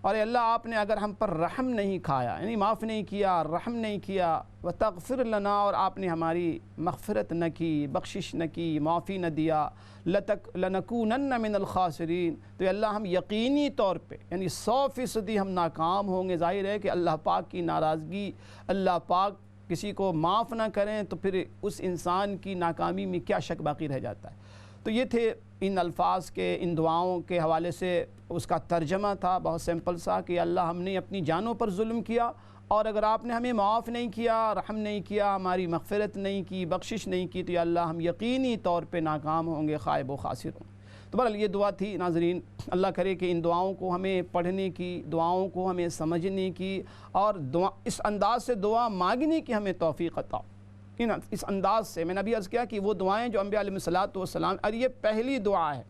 اور اے اللہ آپ نے اگر ہم پر رحم نہیں کھایا، یعنی معاف نہیں کیا، رحم نہیں کیا، وَتَغْفِرْ لَنَا، اور آپ نے ہماری مغفرت نہ کی، بخشش نہ کی، معافی نہ دیا، لَنَكُونَنَّ مِنَ الْخَاسِرِينَ، تو اے اللہ ہم یقینی طور پہ یعنی 100% ہم ناکام ہوں گے۔ ظاہر ہے کہ اللہ پاک کی ناراضگی، اللہ پاک کسی کو معاف نہ کریں تو پھر اس انسان کی ناکامی میں کیا شک باقی رہ جاتا ہے۔ تو یہ تھے ان الفاظ کے، ان دعاؤں کے حوالے سے اس کا ترجمہ تھا بہت سمپل سا کہ اللہ ہم نے اپنی جانوں پر ظلم کیا، اور اگر آپ نے ہمیں معاف نہیں کیا، رحم نہیں کیا، ہماری مغفرت نہیں کی، بخشش نہیں کی، تو یا اللہ ہم یقینی طور پہ ناکام ہوں گے، خائب و خاسر ہوں گے۔ تو بہرحال یہ دعا تھی ناظرین۔ اللہ کرے کہ ان دعاؤں کو ہمیں پڑھنے کی، دعاؤں کو ہمیں سمجھنے کی، اور اس انداز سے دعا مانگنے کی ہمیں توفیق عطا۔ اس انداز سے میں نے ابھی عرض کیا کہ وہ دعائیں جو انبیاء علیہ السلام، اور یہ پہلی دعا ہے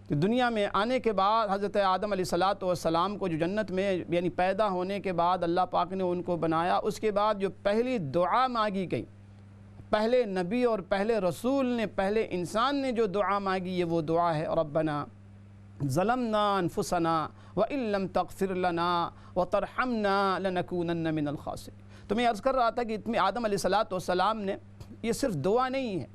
کہ دنیا میں آنے کے بعد حضرت آدم علیہ السلام کو جو جنت میں یعنی پیدا ہونے کے بعد اللہ پاک نے ان کو بنایا، اس کے بعد جو پہلی دعا مانگی گئی، پہلے نبی اور پہلے رسول نے، پہلے انسان نے جو دعا مانگی، یہ وہ دعا ہے، ربنا ظلمنا انفسنا وان لم تغفر لنا وترحمنا لنکونن من الخاسرین۔ تو میں عرض کر رہا تھا کہ آدم علیہ السلام نے، یہ صرف دعا نہیں ہے،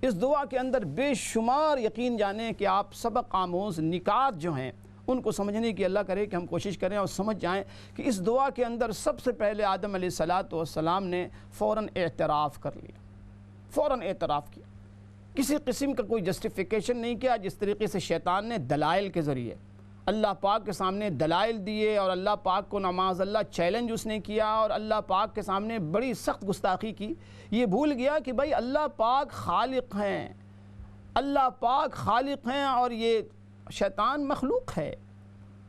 اس دعا کے اندر بے شمار یقین جانیں کہ آپ سبق آموز نکات جو ہیں ان کو سمجھنے کی اللہ کرے کہ ہم کوشش کریں اور سمجھ جائیں کہ اس دعا کے اندر سب سے پہلے آدم علیہ السلام نے فوراً اعتراف کر لیا، فوراً اعتراف کیا، کسی قسم کا کوئی جسٹیفیکیشن نہیں کیا، جس طریقے سے شیطان نے دلائل کے ذریعے اللہ پاک کے سامنے دلائل دیے، اور اللہ پاک کو نماز اللہ چیلنج اس نے کیا، اور اللہ پاک کے سامنے بڑی سخت گستاخی کی۔ یہ بھول گیا کہ بھائی اللہ پاک خالق ہیں، اللہ پاک خالق ہیں، اور یہ شیطان مخلوق ہے۔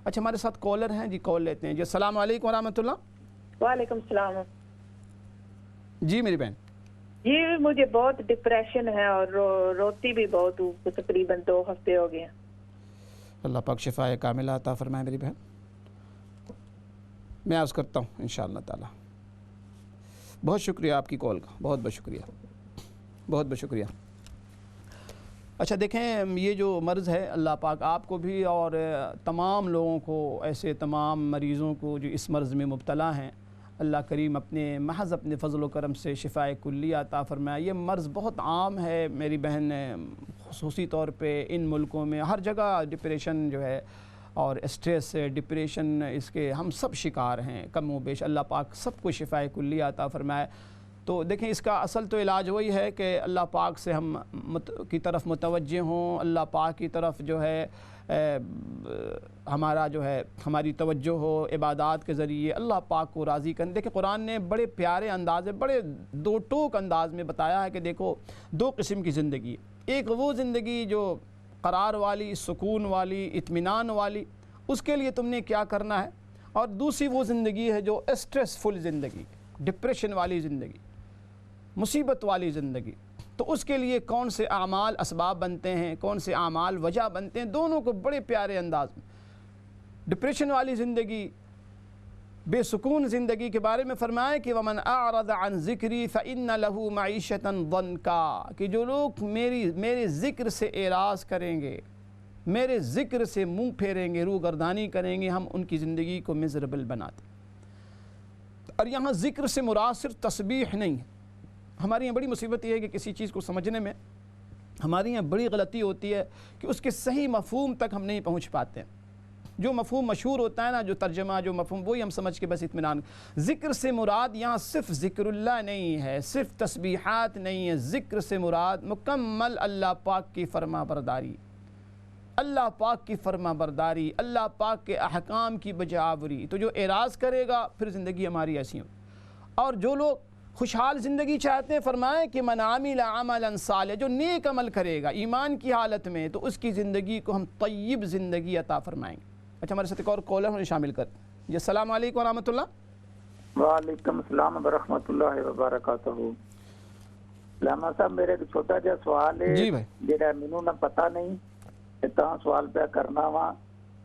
اچھا ہمارے ساتھ کالر ہیں، جی کال لیتے ہیں۔ جی السلام علیکم ورحمۃ اللہ۔ وعلیکم السلام۔ جی میری بہن۔ جی مجھے بہت ڈپریشن ہے اور روتی بھی بہت ہوں، تقریباً 2 ہفتے ہو گئے ہیں۔ اللہ پاک شفاء کاملہ عطا فرمائے میری بہن۔ میں عرض کرتا ہوں انشاءاللہ تعالی۔ بہت شکریہ آپ کی کال کا، بہت بہت شکریہ، بہت بہت شکریہ۔ اچھا دیکھیں، یہ جو مرض ہے اللہ پاک آپ کو بھی اور تمام لوگوں کو، ایسے تمام مریضوں کو جو اس مرض میں مبتلا ہیں، اللہ کریم محض اپنے فضل و کرم سے شفاء کلی عطا فرمائے۔ یہ مرض بہت عام ہے میری بہن، خصوصی طور پہ ان ملکوں میں ہر جگہ ڈپریشن جو ہے اور اسٹریس، ڈپریشن، اس کے ہم سب شکار ہیں کم و بیش۔ اللہ پاک سب کو شفاء کلی عطا فرمائے۔ تو دیکھیں اس کا اصل تو علاج وہی ہے کہ اللہ پاک سے ہم کی طرف متوجہ ہوں، اللہ پاک کی طرف جو ہے ہماری توجہ ہو عبادات کے ذریعے اللہ پاک کو راضی کرنے۔ دیکھیں قرآن نے بڑے پیارے انداز میں، بڑے دو ٹوک انداز میں بتایا ہے کہ دیکھو دو قسم کی زندگی، ایک وہ زندگی جو قرار والی، سکون والی، اطمینان والی، اس کے لیے تم نے کیا کرنا ہے، اور دوسری وہ زندگی ہے جو اسٹریس فل زندگی، ڈپریشن والی زندگی، مصیبت والی زندگی۔ تو اس کے لیے کون سے اعمال اسباب بنتے ہیں، کون سے اعمال وجہ بنتے ہیں، دونوں کو بڑے پیارے انداز میں۔ ڈپریشن والی زندگی، بے سکون زندگی کے بارے میں فرمایا کہ وَمَنْ أَعْرَضَ عَنْ ذِكْرِي فَإِنَّ لَهُ مَعِيشَةً ضَنْكًا، کہ جو لوگ میرے ذکر سے اعراض کریں گے، میرے ذکر سے منہ پھیریں گے، روگردانی کریں گے، ہم ان کی زندگی کو مزربل بناتے ہیں۔ اور یہاں ذکر سے مراد صرف تسبیح نہیں ہے۔ ہمارے یہاں بڑی مصیبت یہ ہے کہ کسی چیز کو سمجھنے میں ہمارے یہاں بڑی غلطی ہوتی ہے کہ اس کے صحیح مفہوم تک ہم نہیں پہنچ پاتے ہیں۔ جو مفہوم مشہور ہوتا ہے نا، جو ترجمہ، جو مفہوم، وہی ہم سمجھ کے بس اطمینان۔ ذکر سے مراد یہاں صرف ذکر اللہ نہیں ہے، صرف تسبیحات نہیں ہے، ذکر سے مراد مکمل اللہ پاک کی فرما برداری، اللہ پاک کی فرما برداری، اللہ پاک کے احکام کی بجاوری۔ تو جو اعراض کرے گا پھر زندگی ہماری ایسی ہو۔ اور جو لوگ خوشحال زندگی چاہتے ہیں، فرمائیں کہ من عمل عملا صالحا، جو نیک عمل کرے گا ایمان کی حالت میں، تو اس کی زندگی کو ہم طیب زندگی عطا فرمائیں گے۔ اچھا ہمارے ساتھ ایک اور کالر ہونے شامل کرتے ہیں جی۔ السلام علیکم ورحمۃ اللہ۔ وعلیکم السلام ورحمۃ اللہ وبرکاتہ۔ علامہ صاحب میرے ایک چھوٹا جہا سوال ہے جی بھائی، جہاں مینوں نہ پتہ نہیں تے تاں سوال پہ کرنا وا۔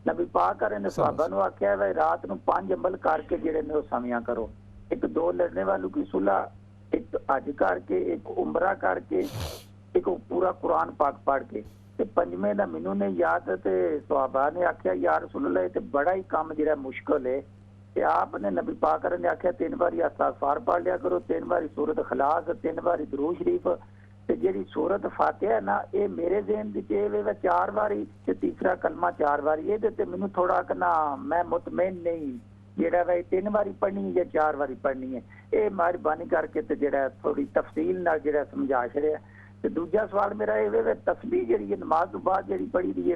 نبی پاک نے صحابہ نو آکھیا ہے رات نو 5 عمل کر کے جڑے نے او سمیاں کرو، ایک 2 لڑنے والوں کی صلح، ایک حج کر کے، ایک عمرہ کر کے، ایک پورا قرآن پاک پڑھ کے۔ تے پنجویں دا مینوں نے یاد تے صحابہ نے آکھیا یا رسول اللہ تے بڑا ہی کام جڑا مشکل ہے، تے آپ نے نبی پاک نے آکھیا 3 بار استغفار پڑھ لیا کرو، 3 بار سورۃ اخلاص، 3 بار درود شریف، تے جڑی سورۃ فاتحہ ہے نا اے میرے ذہن وچ اے 4 باری تے تیسرا کلمہ 4 باری، اے تے مینوں تھوڑا کنا میں مطمئن نہیں جڑا 3 باری پڑھنی یا 4 باری پڑھنی ہے، اے مہربانی کر کے تے جڑا تھوڑی تفصیل نال جڑا سمجھا چھڑیا۔ تے دوجا سوال میرا اے تسبیح جڑی ہے نماز تو بعد جڑی پڑھی دی ہے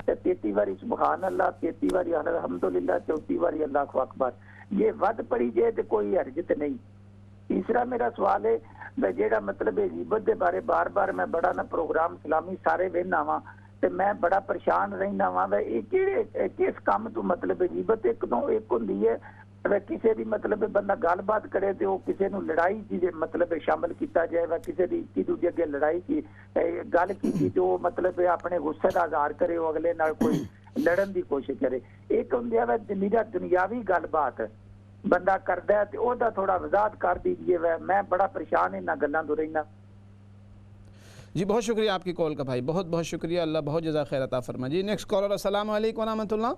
33 باری سبحان اللہ، 33 باری الحمدللہ، 34 باری اللہ اکبر، یہ ود پڑھی جائے تو کوئی حرج نہیں۔ تیسرا میرا سوال ہے جیڑا مطلب غیبت دے بارے بار بار میں بڑا نا پروگرام اسلامی سارے وہنا وا تے میں بڑا پریشان رہنا وا، کس کام تو مطلب غیبت ایک ہوندی ہے کسی دی مطلب بندہ گل بات کرے تے وہ کسی نو لڑائی دی مطلب شامل کیتا جائے، وا کسی دی کی دوجے اگے لڑائی کی گل کی جو مطلب اپنے غصے دا اظہار کرے، وہ اگلے نال کوئی لڑن دی کوشش کرے۔ ایک ہوندی ہے میرا دنیاوی گل بات بندہ کردا ہے تے او دا تھوڑا وضاحت کر دیجیے، میں بڑا پریشان ان گلاں تو رہنا۔ جی بہت شکریہ آپ کی کال کا بھائی، بہت بہت شکریہ، اللہ بہت جزا خیر عطا فرمائے۔ جی نیکسٹ کالر، السلام علیکم ورحمۃ اللہ۔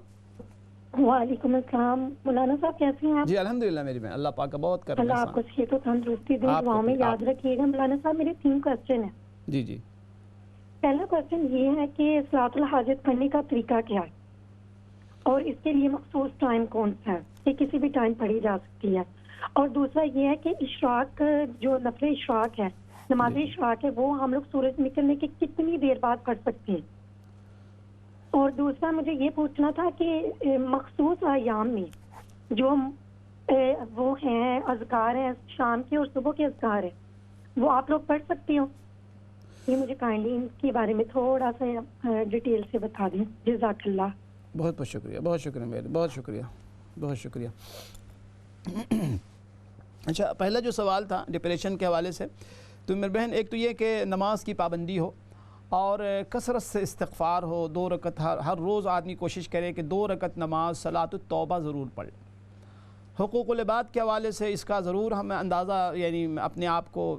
وعلیکم السلام، مولانا صاحب کیسے ہیں آپ؟ جی الحمدللہ میری بہن، اللہ پاک کا بہت کرم ہے، اللہ آپ کو صحت و تندرستی دے، دعاؤں میں یاد رکھیے گا۔ مولانا صاحب میرے 3 کوسچن ہیں۔ جی جی۔ پہلا کوسچن یہ ہے کہ صلاۃ الحاجت پڑھنے کا طریقہ کیا ہے اور اس کے لیے مخصوص ٹائم کون سا ہے کہ کسی بھی ٹائم پڑھی جا سکتی ہے؟ اور دوسرا یہ ہے کہ اشراق جو نفل اشراق ہے، نماز اشراق ہے، وہ ہم لوگ سورج نکلنے کے کتنی دیر بعد پڑھ سکتے ہیں؟ اور دوسرا مجھے یہ پوچھنا تھا کہ مخصوص ایام میں جو وہ ہیں اذکار ہیں شام کے اور صبح کے اذکار ہیں، وہ آپ لوگ پڑھ سکتے ہو؟ یہ مجھے کائنڈلی ان کے بارے میں تھوڑا سا ڈیٹیل سے بتا دیں، جزاک اللہ۔ بہت بہت شکریہ، بہت شکریہ میرے، بہت شکریہ، بہت شکریہ۔ اچھا پہلا جو سوال تھا ڈپریشن کے حوالے سے، تو میری بہن ایک تو یہ کہ نماز کی پابندی ہو اور کثرت سے استغفار ہو، 2 رکعت ہر روز آدمی کوشش کرے کہ 2 رکعت نماز صلاۃ التوبہ ضرور پڑھے۔ حقوق العباد کے حوالے سے اس کا ضرور ہم اندازہ یعنی اپنے آپ کو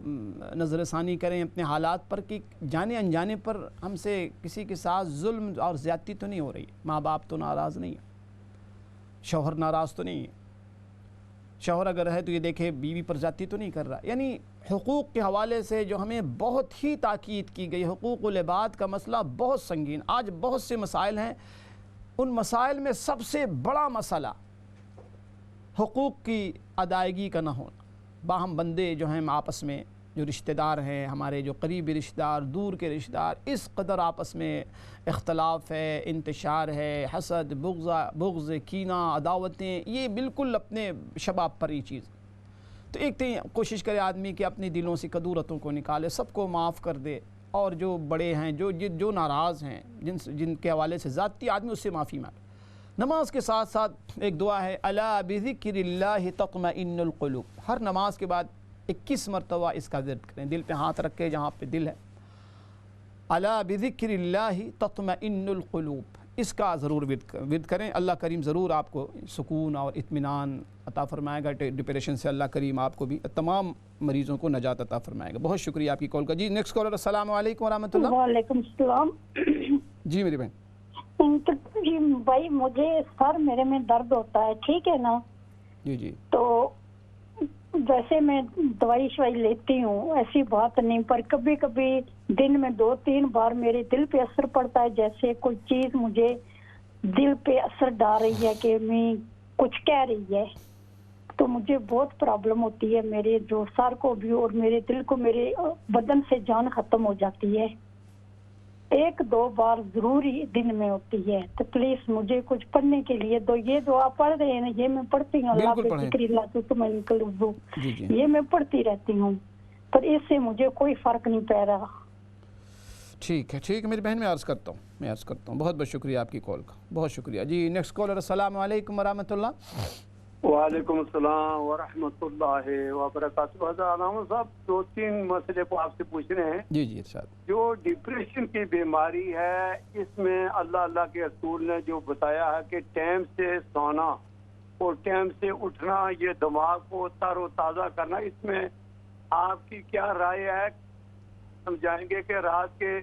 نظر ثانی کریں اپنے حالات پر کہ جانے انجانے پر ہم سے کسی کے ساتھ ظلم اور زیادتی تو نہیں ہو رہی، ماں باپ تو ناراض نہیں ہے، شوہر ناراض تو نہیں ہے، شوہر اگر ہے تو یہ دیکھے بیوی پر زیادتی تو نہیں کر رہا، یعنی حقوق کے حوالے سے جو ہمیں بہت ہی تاکید کی گئی، حقوق العباد کا مسئلہ بہت سنگین، آج بہت سے مسائل ہیں، ان مسائل میں سب سے بڑا مسئلہ حقوق کی ادائیگی کا نہ ہونا، باہم بندے جو ہیں آپس میں جو رشتہ دار ہیں ہمارے جو قریبی رشتہ دار دور کے رشتہ دار اس قدر آپس میں اختلاف ہے انتشار ہے حسد بغض کینہ عداوتیں یہ بالکل اپنے شباب پر یہ چیز تو ایک تو کوشش کرے آدمی کہ اپنے دلوں سے کدورتوں کو نکالے سب کو معاف کر دے اور جو بڑے ہیں جو ناراض ہیں جن کے حوالے سے ذاتی آدمی اس سے معافی مانگے نماز کے ساتھ ساتھ ایک دعا ہے الا بذکر اللہ تطمئن القلوب ہر نماز کے بعد 21 مرتبہ اس کا ورد کریں دل پہ ہاتھ رکھ کے جہاں پہ دل ہے الا بذکر اللہ تطمئن القلوب اس کا ضرور ورد کریں اللہ کریم ضرور آپ کو سکون اور اطمینان عطا فرمائے گا ڈپریشن سے اللہ کریم آپ کو بھی تمام مریضوں کو نجات عطا فرمائے گا بہت شکریہ آپ کی کال کا جی نیکسٹ کالر السلام علیکم ورحمۃ اللہ وعلیکم السلام جی میری بہن جی بھائی مجھے سر میرے میں درد ہوتا ہے ٹھیک ہے نا جی تو ویسے میں دوائی شوائی لیتی ہوں ایسی بات نہیں پر کبھی کبھی دن میں 2-3 بار میرے دل پہ اثر پڑتا ہے جیسے کوئی چیز مجھے دل پہ اثر ڈال رہی ہے کہ میں کچھ کہہ رہی ہے تو مجھے بہت پرابلم ہوتی ہے میرے جو سر کو بھی اور میرے دل کو میرے بدن سے جان ختم ہو جاتی ہے 1-2 بار ضروری دن میں ہوتی ہے تو پلیز مجھے کچھ پڑھنے کے لیے دو یہ دعا پڑھ رہے ہیں یہ میں پڑھتی ہوں اللہ پہ ذکر اللہ تو تمہیں نکلو یہ میں پڑھتی رہتی ہوں پر اس سے مجھے کوئی فرق نہیں پڑ رہا ٹھیک ہے میری بہن میں عرض کرتا ہوں بہت بہت شکریہ آپ کی کال کا بہت شکریہ جی نیکسٹ کالر السلام علیکم ورحمۃ اللہ وعلیکم السلام ورحمۃ اللہ وبرکاتہ علامہ صاحب 2-3 مسئلے کو آپ سے پوچھنے ہیں جی ارشاد جو ڈپریشن کی بیماری ہے اس میں اللہ کے رسول نے جو بتایا ہے کہ ٹائم سے سونا اور ٹائم سے اٹھنا یہ دماغ کو تر و تازہ کرنا اس میں آپ کی کیا رائے ہے سمجھائیں گے کہ رات کے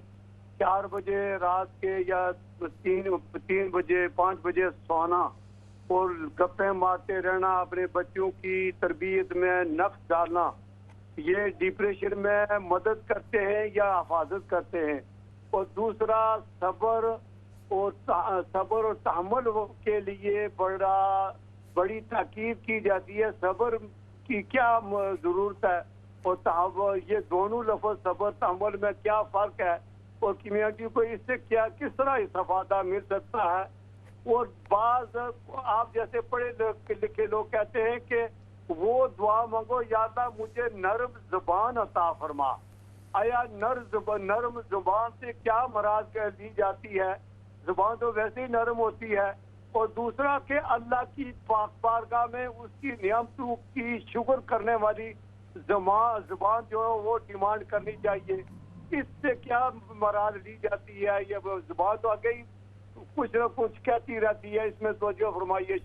4 بجے رات کے یا 3 بجے 5 بجے سونا اور گپیں مارتے رہنا اپنے بچوں کی تربیت میں نقص ڈالنا یہ ڈپریشن میں مدد کرتے ہیں یا حفاظت کرتے ہیں اور دوسرا صبر اور تحمل کے لیے بڑی تاکید کی جاتی ہے صبر کی کیا ضرورت ہے اور یہ دونوں لفظ صبر تحمل میں کیا فرق ہے اور کمیونٹی کو اس سے کس طرح استفادہ مل سکتا ہے اور بعض آپ جیسے پڑھے لکھے لوگ کہتے ہیں کہ وہ دعا مانگو یا اللہ مجھے نرم زبان عطا فرما آیا نرم زبان سے کیا مراد لی جاتی ہے زبان تو ویسے ہی نرم ہوتی ہے اور دوسرا کہ اللہ کی پاک بارگاہ میں اس کی نعمتوں کی شکر کرنے والی زبان جو ہے وہ ڈیمانڈ کرنی چاہیے اس سے کیا مراد لی جاتی ہے یہ زبان تو آگے ہی کچھ نہ کچھ کہتی رہتی ہے اس میں توجہ فرمائیے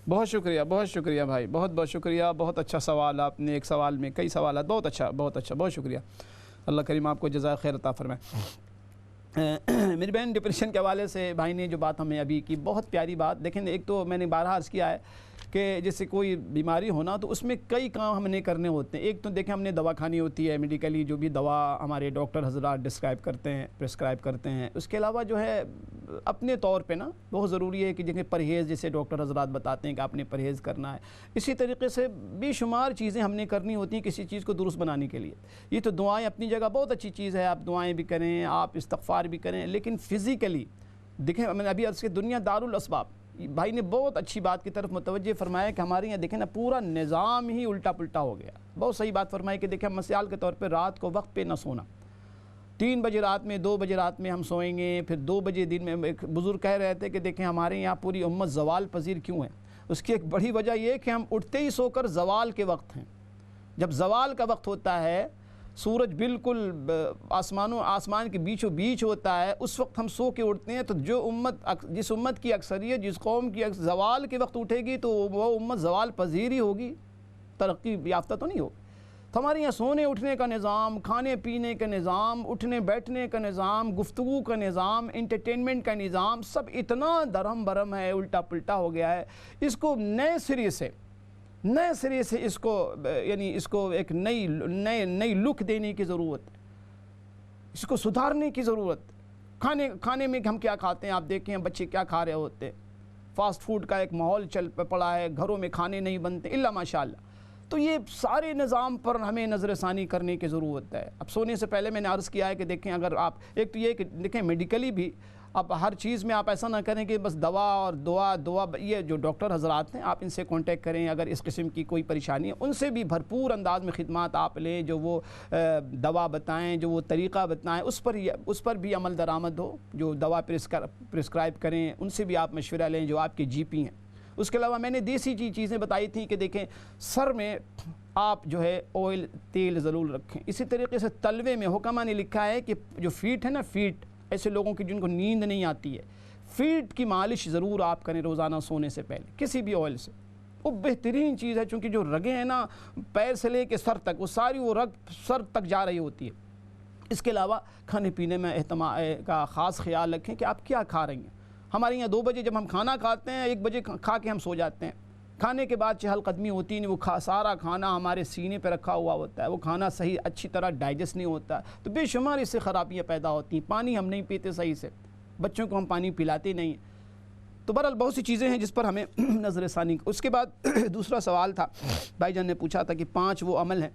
بہت شکریہ بھائی بہت شکریہ بہت اچھا سوال آپ نے ایک سوال میں کئی سوالات بہت اچھا بہت شکریہ اللہ کریم آپ کو جزائے خیر عطا فرمائے میری بہن ڈپریشن کے حوالے سے بھائی نے جو بات ہمیں ابھی کی بہت پیاری بات دیکھیں ایک تو میں نے بارہا عرض کیا ہے کہ جیسے کوئی بیماری ہونا تو اس میں کئی کام ہم نے کرنے ہوتے ہیں ایک تو دیکھیں ہم نے دوا کھانی ہوتی ہے میڈیکلی جو بھی دوا ہمارے ڈاکٹر حضرات پرسکرائب کرتے ہیں اس کے علاوہ جو ہے اپنے طور پہ نا بہت ضروری ہے کہ جیسے پرہیز جیسے ڈاکٹر حضرات بتاتے ہیں کہ آپ نے پرہیز کرنا ہے اسی طریقے سے بے شمار چیزیں ہم نے کرنی ہوتی ہیں کسی چیز کو درست بنانے کے لیے یہ تو دعائیں اپنی جگہ بہت اچھی چیز ہے آپ دعائیں بھی کریں آپ استغفار بھی کریں لیکن فزیکلی دیکھیں میں نے ابھی عرض کی دنیا دار الاسباب بھائی نے بہت اچھی بات کی طرف متوجہ فرمایا کہ ہمارے یہاں دیکھیں نا پورا نظام ہی الٹا پلٹا ہو گیا بہت صحیح بات فرمائی کہ دیکھیں مثال کے طور پہ رات کو وقت پہ نہ سونا 3 بجے رات میں 2 بجے رات میں ہم سوئیں گے پھر 2 بجے دن میں ایک بزرگ کہہ رہے تھے کہ دیکھیں ہمارے یہاں پوری امت زوال پذیر کیوں ہے اس کی ایک بڑی وجہ یہ کہ ہم اٹھتے ہی سو کر زوال کے وقت ہیں جب زوال کا وقت ہوتا ہے سورج بالکل آسمان کے بیچوں بیچ ہوتا ہے اس وقت ہم سو کے اٹھتے ہیں تو جس امت کی اکثریت جس قوم کی زوال کے وقت اٹھے گی تو وہ امت زوال پذیر ہی ہوگی ترقی یافتہ تو نہیں ہوگی تو ہمارے یہاں سونے اٹھنے کا نظام کھانے پینے کا نظام اٹھنے بیٹھنے کا نظام گفتگو کا نظام انٹرٹینمنٹ کا نظام سب اتنا درہم برہم ہے الٹا پلٹا ہو گیا ہے اس کو نئے سرے سے اس کو ایک نئی لک دینے کی ضرورت ہے اس کو سدھارنے کی ضرورت کھانے میں ہم کیا کھاتے ہیں آپ دیکھیں ہیں بچے کیا کھا رہے ہوتے ہیں فاسٹ فوڈ کا ایک ماحول چل پڑا ہے گھروں میں کھانے نہیں بنتے الا ماشاءاللہ تو یہ سارے نظام پر ہمیں نظر ثانی کرنے کی ضرورت ہے. اب سونے سے پہلے میں نے عرض کیا ہے کہ دیکھیں اگر آپ ایک تو یہ کہ دیکھیں میڈیکلی بھی اب ہر چیز میں آپ ایسا نہ کریں کہ بس دوا اور دعا یہ جو ڈاکٹر حضرات ہیں آپ ان سے کانٹیکٹ کریں اگر اس قسم کی کوئی پریشانی ہے، ان سے بھی بھرپور انداز میں خدمات آپ لیں، جو وہ دوا بتائیں، جو وہ طریقہ بتائیں اس پر بھی عمل درآمد ہو. جو دوا پرسکرائب کریں ان سے بھی آپ مشورہ لیں جو آپ کے جی پی ہیں. اس کے علاوہ میں نے دیسی چیزیں بتائی تھیں کہ دیکھیں سر میں آپ جو ہے آئل تیل ضرور رکھیں. اسی طریقے سے تلوے میں حکمہ نے لکھا ہے کہ جو فیٹ ہے نا، فیٹ ایسے لوگوں کی جن کو نیند نہیں آتی ہے، فیٹ کی مالش ضرور آپ کریں روزانہ سونے سے پہلے کسی بھی آئل سے. وہ بہترین چیز ہے، چونکہ جو رگیں ہیں نا پیر سے لے کے سر تک، وہ ساری وہ رگ سر تک جا رہی ہوتی ہے. اس کے علاوہ کھانے پینے میں اہتمام کا خاص خیال رکھیں کہ آپ کیا کھا رہی ہیں. ہمارے یہاں 2 بجے جب ہم کھانا کھاتے ہیں 1 بجے کھا کے ہم سو جاتے ہیں. کھانے کے بعد چہل قدمی ہوتی نہیں، وہ سارا کھانا ہمارے سینے پہ رکھا ہوا ہوتا ہے، وہ کھانا صحیح اچھی طرح ڈائجسٹ نہیں ہوتا، تو بے شمار اس سے خرابیاں پیدا ہوتی ہیں. پانی ہم نہیں پیتے صحیح سے، بچوں کو ہم پانی پلاتے نہیں. تو بہرحال بہت سی چیزیں ہیں جس پر ہمیں نظر ثانی. اس کے بعد دوسرا سوال تھا، بھائی جان نے پوچھا تھا کہ 5 وہ عمل ہیں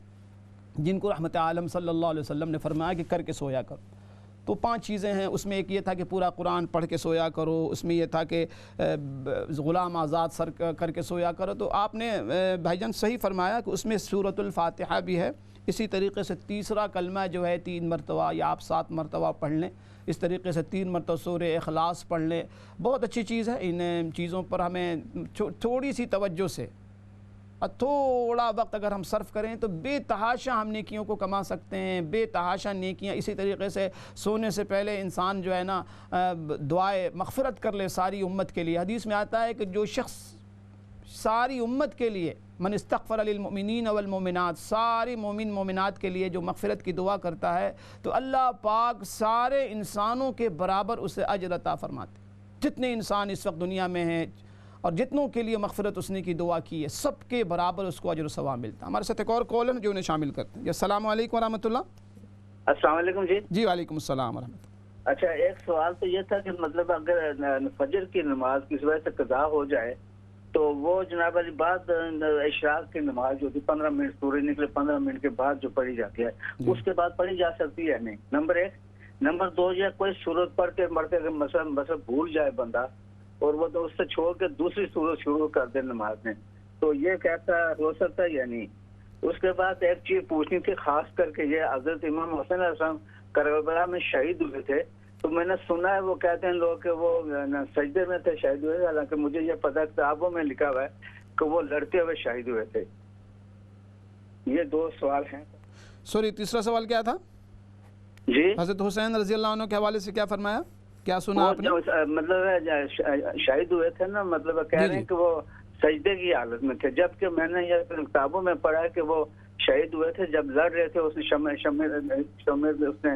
جن کو رحمت عالم صلی اللہ علیہ وسلم نے فرمایا کہ کر کے سویا کرو. تو 5 چیزیں ہیں. اس میں ایک یہ تھا کہ پورا قرآن پڑھ کے سویا کرو، اس میں یہ تھا کہ غلام آزاد سر کر کے سویا کرو. تو آپ نے بھائی جان صحیح فرمایا کہ اس میں سورۃ الفاتحہ بھی ہے. اسی طریقے سے تیسرا کلمہ جو ہے 3 مرتبہ یا آپ 7 مرتبہ پڑھ لیں. اس طریقے سے 3 مرتبہ سورہ اخلاص پڑھ لیں. بہت اچھی چیز ہے. ان چیزوں پر ہمیں تھوڑی سی توجہ سے اور تھوڑا وقت اگر ہم صرف کریں تو بے تحاشا ہم نیکیوں کو کما سکتے ہیں، بے تحاشا نیکیاں. اسی طریقے سے سونے سے پہلے انسان جو ہے نا دعائے مغفرت کر لے ساری امت کے لیے. حدیث میں آتا ہے کہ جو شخص ساری امت کے لیے من استغفر للمؤمنین والمؤمنات، ساری مومن مومنات کے لیے جو مغفرت کی دعا کرتا ہے تو اللہ پاک سارے انسانوں کے برابر اسے اجر عطا فرماتے. جتنے انسان اس وقت دنیا میں ہیں اور جتنوں کے لیے مغفرت اس نے کی دعا کی ہے، سب کے برابر اس کو اجر و ثواب ملتا ہے. ہمارے ساتھ ایک اور کال ہے جو انہیں شامل کرتے ہیں. السلام علیکم ورحمۃ اللہ. السلام علیکم. جی وعلیکم السلام ورحمۃ اللہ. اچھا، ایک سوال تو یہ تھا کہ مطلب اگر فجر کی نماز کسی وجہ سے قضا ہو جائے تو وہ جناب علی بعد اشراق کی نماز جو 15 منٹ سورج نکلے 15 منٹ کے بعد جو پڑھی جاتی ہے اس کے بعد پڑھی جا سکتی ہے نہیں؟ نمبر 1. نمبر 2، یہ کوئی سورت پڑھ کے مرتے مثلا بھول جائے بندہ اور وہ تو اس سے چھوڑ کے دوسری سورت شروع کر دے نماز میں، تو یہ کیسا ہو سکتا ہے یا نہیں؟ اس کے بعد ایک چیز پوچھنی تھی خاص کر کے، یہ حضرت امام حسین علیہ السلام کربلا میں شہید ہوئے تھے، تو میں نے سنا ہے وہ کہتے ہیں لوگ کہ وہ سجدے میں تھے شہید ہوئے، حالانکہ مجھے یہ پتہ کتابوں میں لکھا ہوا ہے کہ وہ لڑتے ہوئے شہید ہوئے تھے. یہ 2 سوال ہیں. سوری، تیسرا سوال کیا تھا؟ جی، حضرت حسین رضی اللہ عنہ کے حوالے سے کیا فرمایا، کیا سنا آپ نے؟ مطلب شہید ہوئے تھے نا، مطلب کہہ رہے ہیں کہ وہ سجدے کی حالت میں تھے، جبکہ میں نے یہ کتابوں میں پڑھا ہے کہ وہ شہید ہوئے تھے جب لڑ رہے تھے. اس نے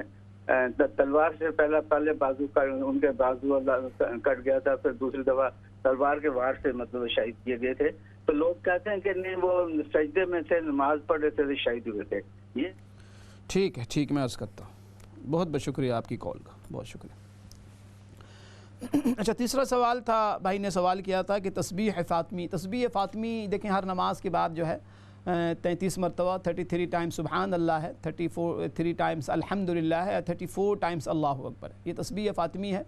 تلوار سے پہلے بازو کا ان کے بازو کٹ گیا تھا، پھر دوسری دفعہ تلوار کے وار سے مطلب شہید کیے گئے تھے. تو لوگ کہتے ہیں کہ نہیں وہ سجدے میں تھے، نماز پڑھ رہے تھے، شہید ہوئے تھے. یہ ٹھیک ہے، میں عرض کرتا ہوں. بہت بہت شکریہ آپ کی کال کا، بہت شکریہ. اچھا، تیسرا سوال تھا، بھائی نے سوال کیا تھا کہ تسبیح فاطمی دیکھیں ہر نماز کے بعد جو ہے 33 مرتبہ 33 ٹائمز سبحان اللہ ہے، 3 ٹائمز الحمدللہ ہے، 34 ٹائمز اللہ اکبر ہے. یہ تسبیح فاطمی ہے.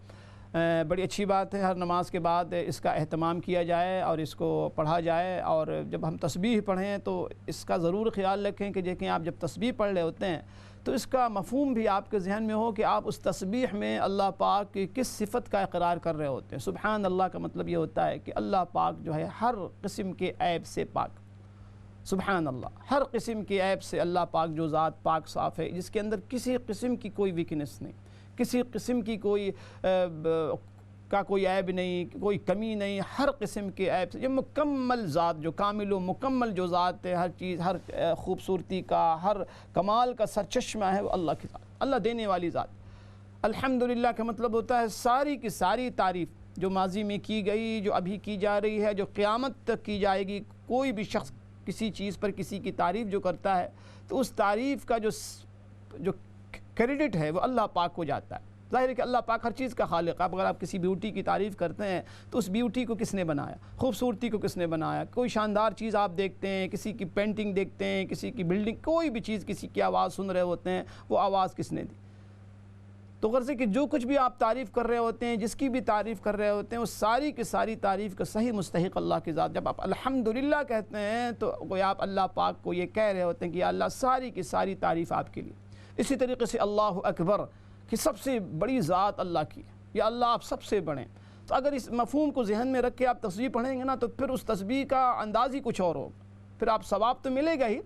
بڑی اچھی بات ہے، ہر نماز کے بعد اس کا اہتمام کیا جائے اور اس کو پڑھا جائے. اور جب ہم تسبیح پڑھیں تو اس کا ضرور خیال رکھیں کہ دیکھیں آپ جب تسبیح پڑھ رہے ہوتے ہیں تو اس کا مفہوم بھی آپ کے ذہن میں ہو کہ آپ اس تسبیح میں اللہ پاک کی کس صفت کا اقرار کر رہے ہوتے ہیں. سبحان اللہ کا مطلب یہ ہوتا ہے کہ اللہ پاک جو ہے ہر قسم کے عیب سے پاک. سبحان اللہ، ہر قسم کے عیب سے اللہ پاک جو ذات پاک صاف ہے، جس کے اندر کسی قسم کی کوئی ویکنس نہیں، کسی قسم کی کوئی عیب نہیں، کوئی کمی نہیں، ہر قسم کے عیب سے. یہ مکمل ذات، جو کامل و مکمل جو ذات ہے، ہر چیز، ہر خوبصورتی کا، ہر کمال کا سرچشمہ ہے وہ اللہ کی ذات، اللہ دینے والی ذات. الحمدللہ کا مطلب ہوتا ہے ساری کی ساری تعریف جو ماضی میں کی گئی، جو ابھی کی جا رہی ہے، جو قیامت تک کی جائے گی. کوئی بھی شخص کسی چیز پر کسی کی تعریف جو کرتا ہے تو اس تعریف کا جو کریڈٹ ہے وہ اللہ پاک کو جاتا ہے. ظاہر ہے کہ اللہ پاک ہر چیز کا خالق ہے. اگر آپ کسی بیوٹی کی تعریف کرتے ہیں تو اس بیوٹی کو کس نے بنایا, خوبصورتی کو کس نے بنایا. کوئی شاندار چیز آپ دیکھتے ہیں, کسی کی پینٹنگ دیکھتے ہیں, کسی کی بلڈنگ, کوئی بھی چیز, کسی کی آواز سن رہے ہوتے ہیں, وہ آواز کس نے دی. تو غرض ہے کہ جو کچھ بھی آپ تعریف کر رہے ہوتے ہیں, جس کی بھی تعریف کر رہے ہوتے ہیں, وہ ساری کی ساری تعریف کا صحیح مستحق اللہ کی ذات. جب آپ الحمدللہ کہتے ہیں تو کوئی آپ اللہ پاک کو یہ کہہ رہے ہوتے ہیں کہ یا اللہ ساری کی ساری تعریف آپ کے لیے. اسی طریقے سے اللہ اکبر کہ سب سے بڑی ذات اللہ کی, یا اللہ آپ سب سے بڑے. تو اگر اس مفہوم کو ذہن میں رکھ کے آپ تسبیح پڑھیں گے نا تو پھر اس تسبیح کا انداز ہی کچھ اور ہوگا. پھر آپ ثواب تو ملے گا ہی,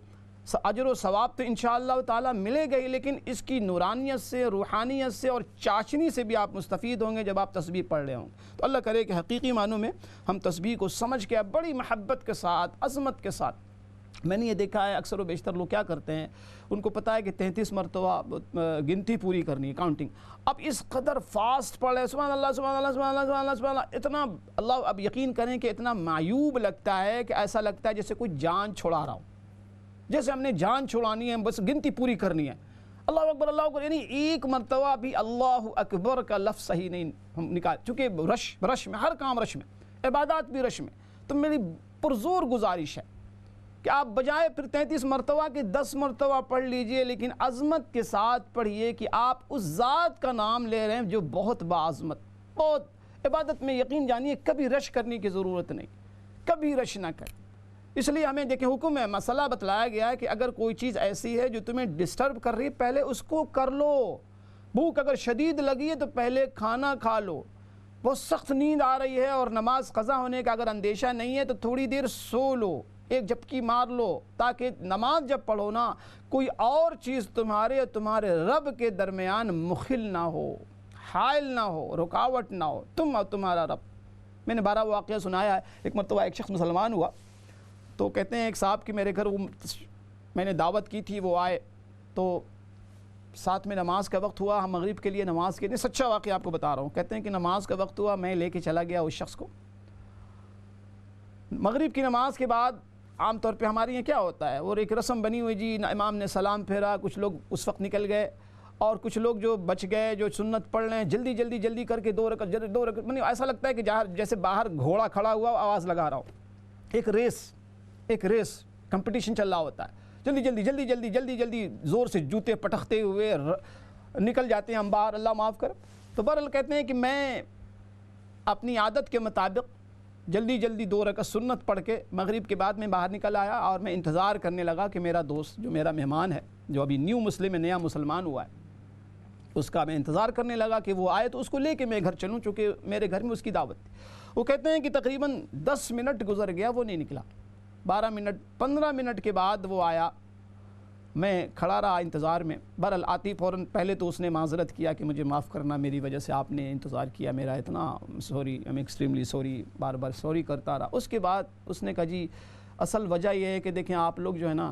اجر و ثواب تو انشاءاللہ تعالی ملے گا ہی, لیکن اس کی نورانیت سے, روحانیت سے اور چاشنی سے بھی آپ مستفید ہوں گے جب آپ تسبیح پڑھ رہے ہوں. تو اللہ کرے کہ حقیقی معنوں میں ہم تسبیح کو سمجھ کے بڑی محبت کے ساتھ, عظمت کے ساتھ. میں نے یہ دیکھا ہے اکثر و بیشتر لوگ کیا کرتے ہیں, ان کو پتہ ہے کہ 33 مرتبہ گنتی پوری کرنی ہے, کاؤنٹنگ. اب اس قدر فاسٹ پڑھے سبحان اللہ سبحان اللہ سبحان اللہ سبحان اللہ سبحان اللہ, اتنا اللہ, اب یقین کریں کہ اتنا معیوب لگتا ہے کہ ایسا لگتا ہے جیسے کوئی جان چھڑا رہا ہو, جیسے ہم نے جان چھڑانی ہے, بس گنتی پوری کرنی ہے. اللہ اکبر اللہ اکبر, یعنی ایک مرتبہ بھی اللہ اکبر کا لفظ صحیح نہیں ہم نکال, چونکہ رش میں, ہر کام رش میں, عبادات بھی رش میں. تو میری پرزور گزارش ہے کہ آپ بجائے پھر 33 مرتبہ کے 10 مرتبہ پڑھ لیجئے, لیکن عظمت کے ساتھ پڑھیے کہ آپ اس ذات کا نام لے رہے ہیں جو بہت باعظمت. بہت عبادت میں یقین جانیے کبھی رش کرنے کی ضرورت نہیں, کبھی رش نہ کریں. اس لیے ہمیں دیکھیں حکم ہے, مسئلہ بتلایا گیا ہے کہ اگر کوئی چیز ایسی ہے جو تمہیں ڈسٹرب کر رہی ہے پہلے اس کو کر لو. بھوک اگر شدید لگی ہے تو پہلے کھانا کھا لو. بہت سخت نیند آ رہی ہے اور نماز قضا ہونے کا اگر اندیشہ نہیں ہے تو تھوڑی دیر سو لو, ایک جھپکی مار لو, تاکہ نماز جب پڑھو نا کوئی اور چیز تمہارے اور تمہارے رب کے درمیان مخل نہ ہو, حائل نہ ہو, رکاوٹ نہ ہو, تم اور تمہارا رب. میں نے 12 واقعہ سنایا ہے. ایک مرتبہ ایک شخص مسلمان ہوا تو کہتے ہیں ایک صاحب کہ میرے گھر میں نے دعوت کی تھی, وہ آئے تو ساتھ میں نماز کا وقت ہوا, ہم مغرب کے لیے نماز کے لیے, سچا واقعہ آپ کو بتا رہا ہوں. کہتے ہیں کہ نماز کا وقت ہوا, میں لے کے چلا گیا اس شخص کو. مغرب کی نماز کے بعد عام طور پہ ہمارے یہاں کیا ہوتا ہے, اور ایک رسم بنی ہوئی جی, امام نے سلام پھیرا, کچھ لوگ اس وقت نکل گئے اور کچھ لوگ جو بچ گئے, جو سنت پڑھ رہے ہیں, جلدی جلدی جلدی کر کے 2 رکعت, مطلب ایسا لگتا ہے کہ جیسے باہر گھوڑا کھڑا ہوا آواز لگا رہا ہو. ایک ریس کمپٹیشن چل رہا ہوتا ہے, جلدی جلدی جلدی جلدی جلدی جلدی زور سے جوتے پٹکتے ہوئے نکل جاتے ہیں ہم باہر, اللہ معاف کر. تو بہرحال کہتے ہیں کہ میں اپنی عادت کے مطابق جلدی جلدی 2 رکعت سنت پڑھ کے مغرب کے بعد میں باہر نکل آیا, اور میں انتظار کرنے لگا کہ میرا دوست جو میرا مہمان ہے, جو ابھی نیو مسلم ہے, نیا مسلمان ہوا ہے, اس کا میں انتظار کرنے لگا کہ وہ آئے تو اس کو لے کے میں گھر چلوں, چونکہ میرے گھر میں اس کی دعوت تھی. وہ کہتے ہیں کہ تقریباً 10 منٹ گزر گیا, وہ نہیں نکلا. 12 منٹ 15 منٹ کے بعد وہ آیا, میں کھڑا رہا انتظار میں. بہرحال آتی فوراً پہلے تو اس نے معذرت کیا کہ مجھے معاف کرنا, میری وجہ سے آپ نے انتظار کیا, میرا اتنا sorry, am extremely sorry, bar bar sorry کرتا رہا. اس کے بعد اس نے کہا جی اصل وجہ یہ ہے کہ دیکھیں آپ لوگ جو ہے نا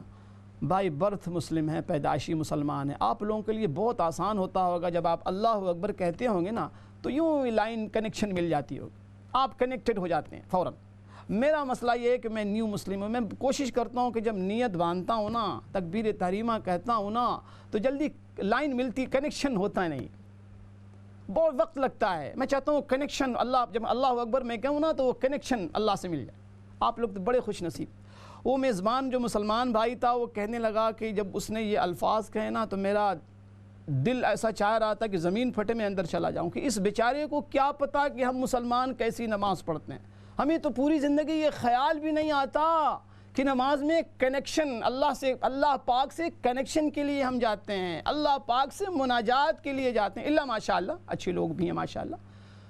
بائی برتھ مسلم ہیں, پیدائشی مسلمان ہیں, آپ لوگوں کے لیے بہت آسان ہوتا ہوگا جب آپ اللہ اکبر کہتے ہوں گے نا تو یوں لائن کنیکشن مل جاتی ہوگی, آپ کنیکٹڈ ہو جاتے ہیں فوراً. میرا مسئلہ یہ ہے کہ میں نیو مسلم ہوں, میں کوشش کرتا ہوں کہ جب نیت باندھتا ہوں نا, تکبیر تحریمہ کہتا ہوں نا, تو جلدی لائن ملتی, کنیکشن ہوتا نہیں, بہت وقت لگتا ہے. میں چاہتا ہوں کنیکشن, اللہ جب اللہ اکبر میں کہوں نا تو وہ کنیکشن اللہ سے مل جائے. آپ لوگ تو بڑے خوش نصیب. وہ میزبان جو مسلمان بھائی تھا وہ کہنے لگا کہ جب اس نے یہ الفاظ کہے نا تو میرا دل ایسا چاہ رہا تھا کہ زمین پھٹے میں اندر چلا جاؤں, کہ اس بیچارے کو کیا پتا کہ ہم مسلمان کیسی نماز پڑھتے ہیں. ہمیں تو پوری زندگی یہ خیال بھی نہیں آتا کہ نماز میں کنیکشن اللہ سے, اللہ پاک سے کنیکشن کے لیے ہم جاتے ہیں, اللہ پاک سے مناجات کے لیے جاتے ہیں. اللہ ماشاءاللہ اچھے لوگ بھی ہیں ماشاءاللہ.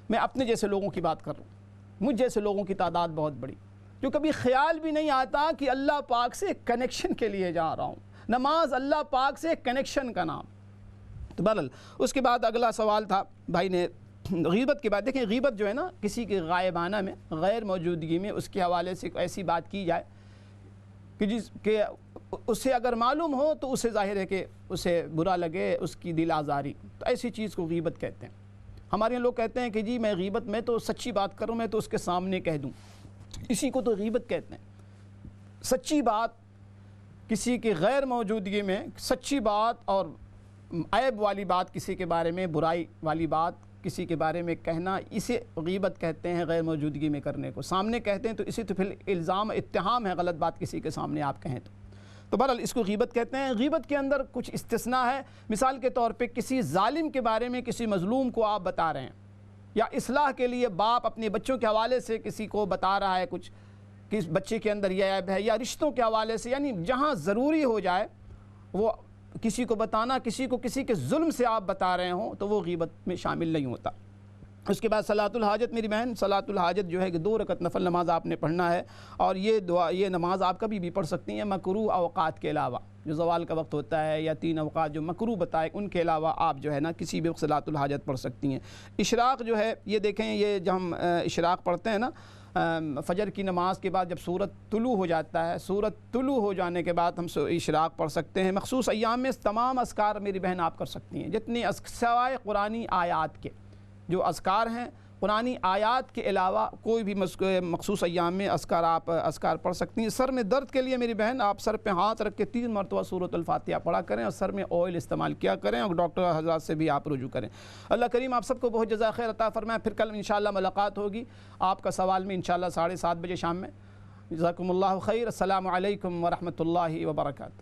میں اپنے جیسے لوگوں کی بات کر رہا ہوں, مجھ جیسے لوگوں کی تعداد بہت بڑی, جو کبھی خیال بھی نہیں آتا کہ اللہ پاک سے کنیکشن کے لیے جا رہا ہوں. نماز اللہ پاک سے کنیکشن کا نام. تو بہرحال اس کے بعد اگلا سوال تھا بھائی نے غیبت کے بعد. دیکھیں غیبت جو ہے نا کسی کے غائبانہ میں, غیر موجودگی میں اس کے حوالے سے ایسی بات کی جائے کہ اسے اگر معلوم ہو تو اسے ظاہر ہے کہ اسے برا لگے, اس کی دل آزاری, تو ایسی چیز کو غیبت کہتے ہیں. ہمارے یہاں لوگ کہتے ہیں کہ جی میں غیبت میں تو سچی بات کروں, میں تو اس کے سامنے کہہ دوں, اسی کو تو غیبت کہتے ہیں. سچی بات کسی کے غیر موجودگی میں, سچی بات اور عیب والی بات کسی کے بارے میں، برائی والی بات کسی کے بارے میں کہنا، اسے غیبت کہتے ہیں، غیر موجودگی میں کرنے کو۔ سامنے کہتے ہیں تو اسے تو پھر الزام اتہام ہے، غلط بات کسی کے سامنے آپ کہیں تو بہرحال اس کو غیبت کہتے ہیں۔ غیبت کے اندر کچھ استثناء ہے، مثال کے طور پہ کسی ظالم کے بارے میں کسی مظلوم کو آپ بتا رہے ہیں، یا اصلاح کے لیے باپ اپنے بچوں کے حوالے سے کسی کو بتا رہا ہے کچھ کہ بچے کے اندر یہ عیب ہے، یا رشتوں کے حوالے سے، یعنی جہاں ضروری ہو جائے وہ کسی کو بتانا، کسی کو کسی کے ظلم سے آپ بتا رہے ہوں تو وہ غیبت میں شامل نہیں ہوتا۔ اس کے بعد صلاۃ الحاجت میری بہن، صلاۃ الحاجت جو ہے کہ 2 رکعت نفل نماز آپ نے پڑھنا ہے، اور یہ دعا، یہ نماز آپ کبھی بھی پڑھ سکتی ہیں مکروہ اوقات کے علاوہ، جو زوال کا وقت ہوتا ہے یا 3 اوقات جو مکروہ بتائے ان کے علاوہ آپ جو ہے نا کسی بھی وقت صلاۃ الحاجت پڑھ سکتی ہیں۔ اشراق جو ہے یہ دیکھیں، یہ جب ہم اشراق پڑھتے ہیں نا فجر کی نماز کے بعد، جب سورج طلوع ہو جاتا ہے، سورج طلوع ہو جانے کے بعد ہم اشراق پڑھ سکتے ہیں۔ مخصوص ایام میں تمام اذکار میری بہن آپ کر سکتی ہیں، جتنی سوائے قرآنی آیات کے جو اذکار ہیں، قرآنی آیات کے علاوہ کوئی بھی مخصوص ایام میں اذکار پڑھ سکتی ہیں۔ سر میں درد کے لیے میری بہن آپ سر پہ ہاتھ رکھ کے 3 مرتبہ سورۃ الفاتحہ پڑھا کریں، اور سر میں آئل استعمال کیا کریں، اور ڈاکٹر حضرات سے بھی آپ رجوع کریں۔ اللہ کریم آپ سب کو بہت جزائے خیر عطا فرمائے۔ پھر کل انشاءاللہ ملاقات ہوگی آپ کا سوال میں انشاءاللہ 7:30 بجے شام میں۔ جزاکم اللہ خیر۔ السلام علیکم ورحمۃ اللہ وبرکاتہ۔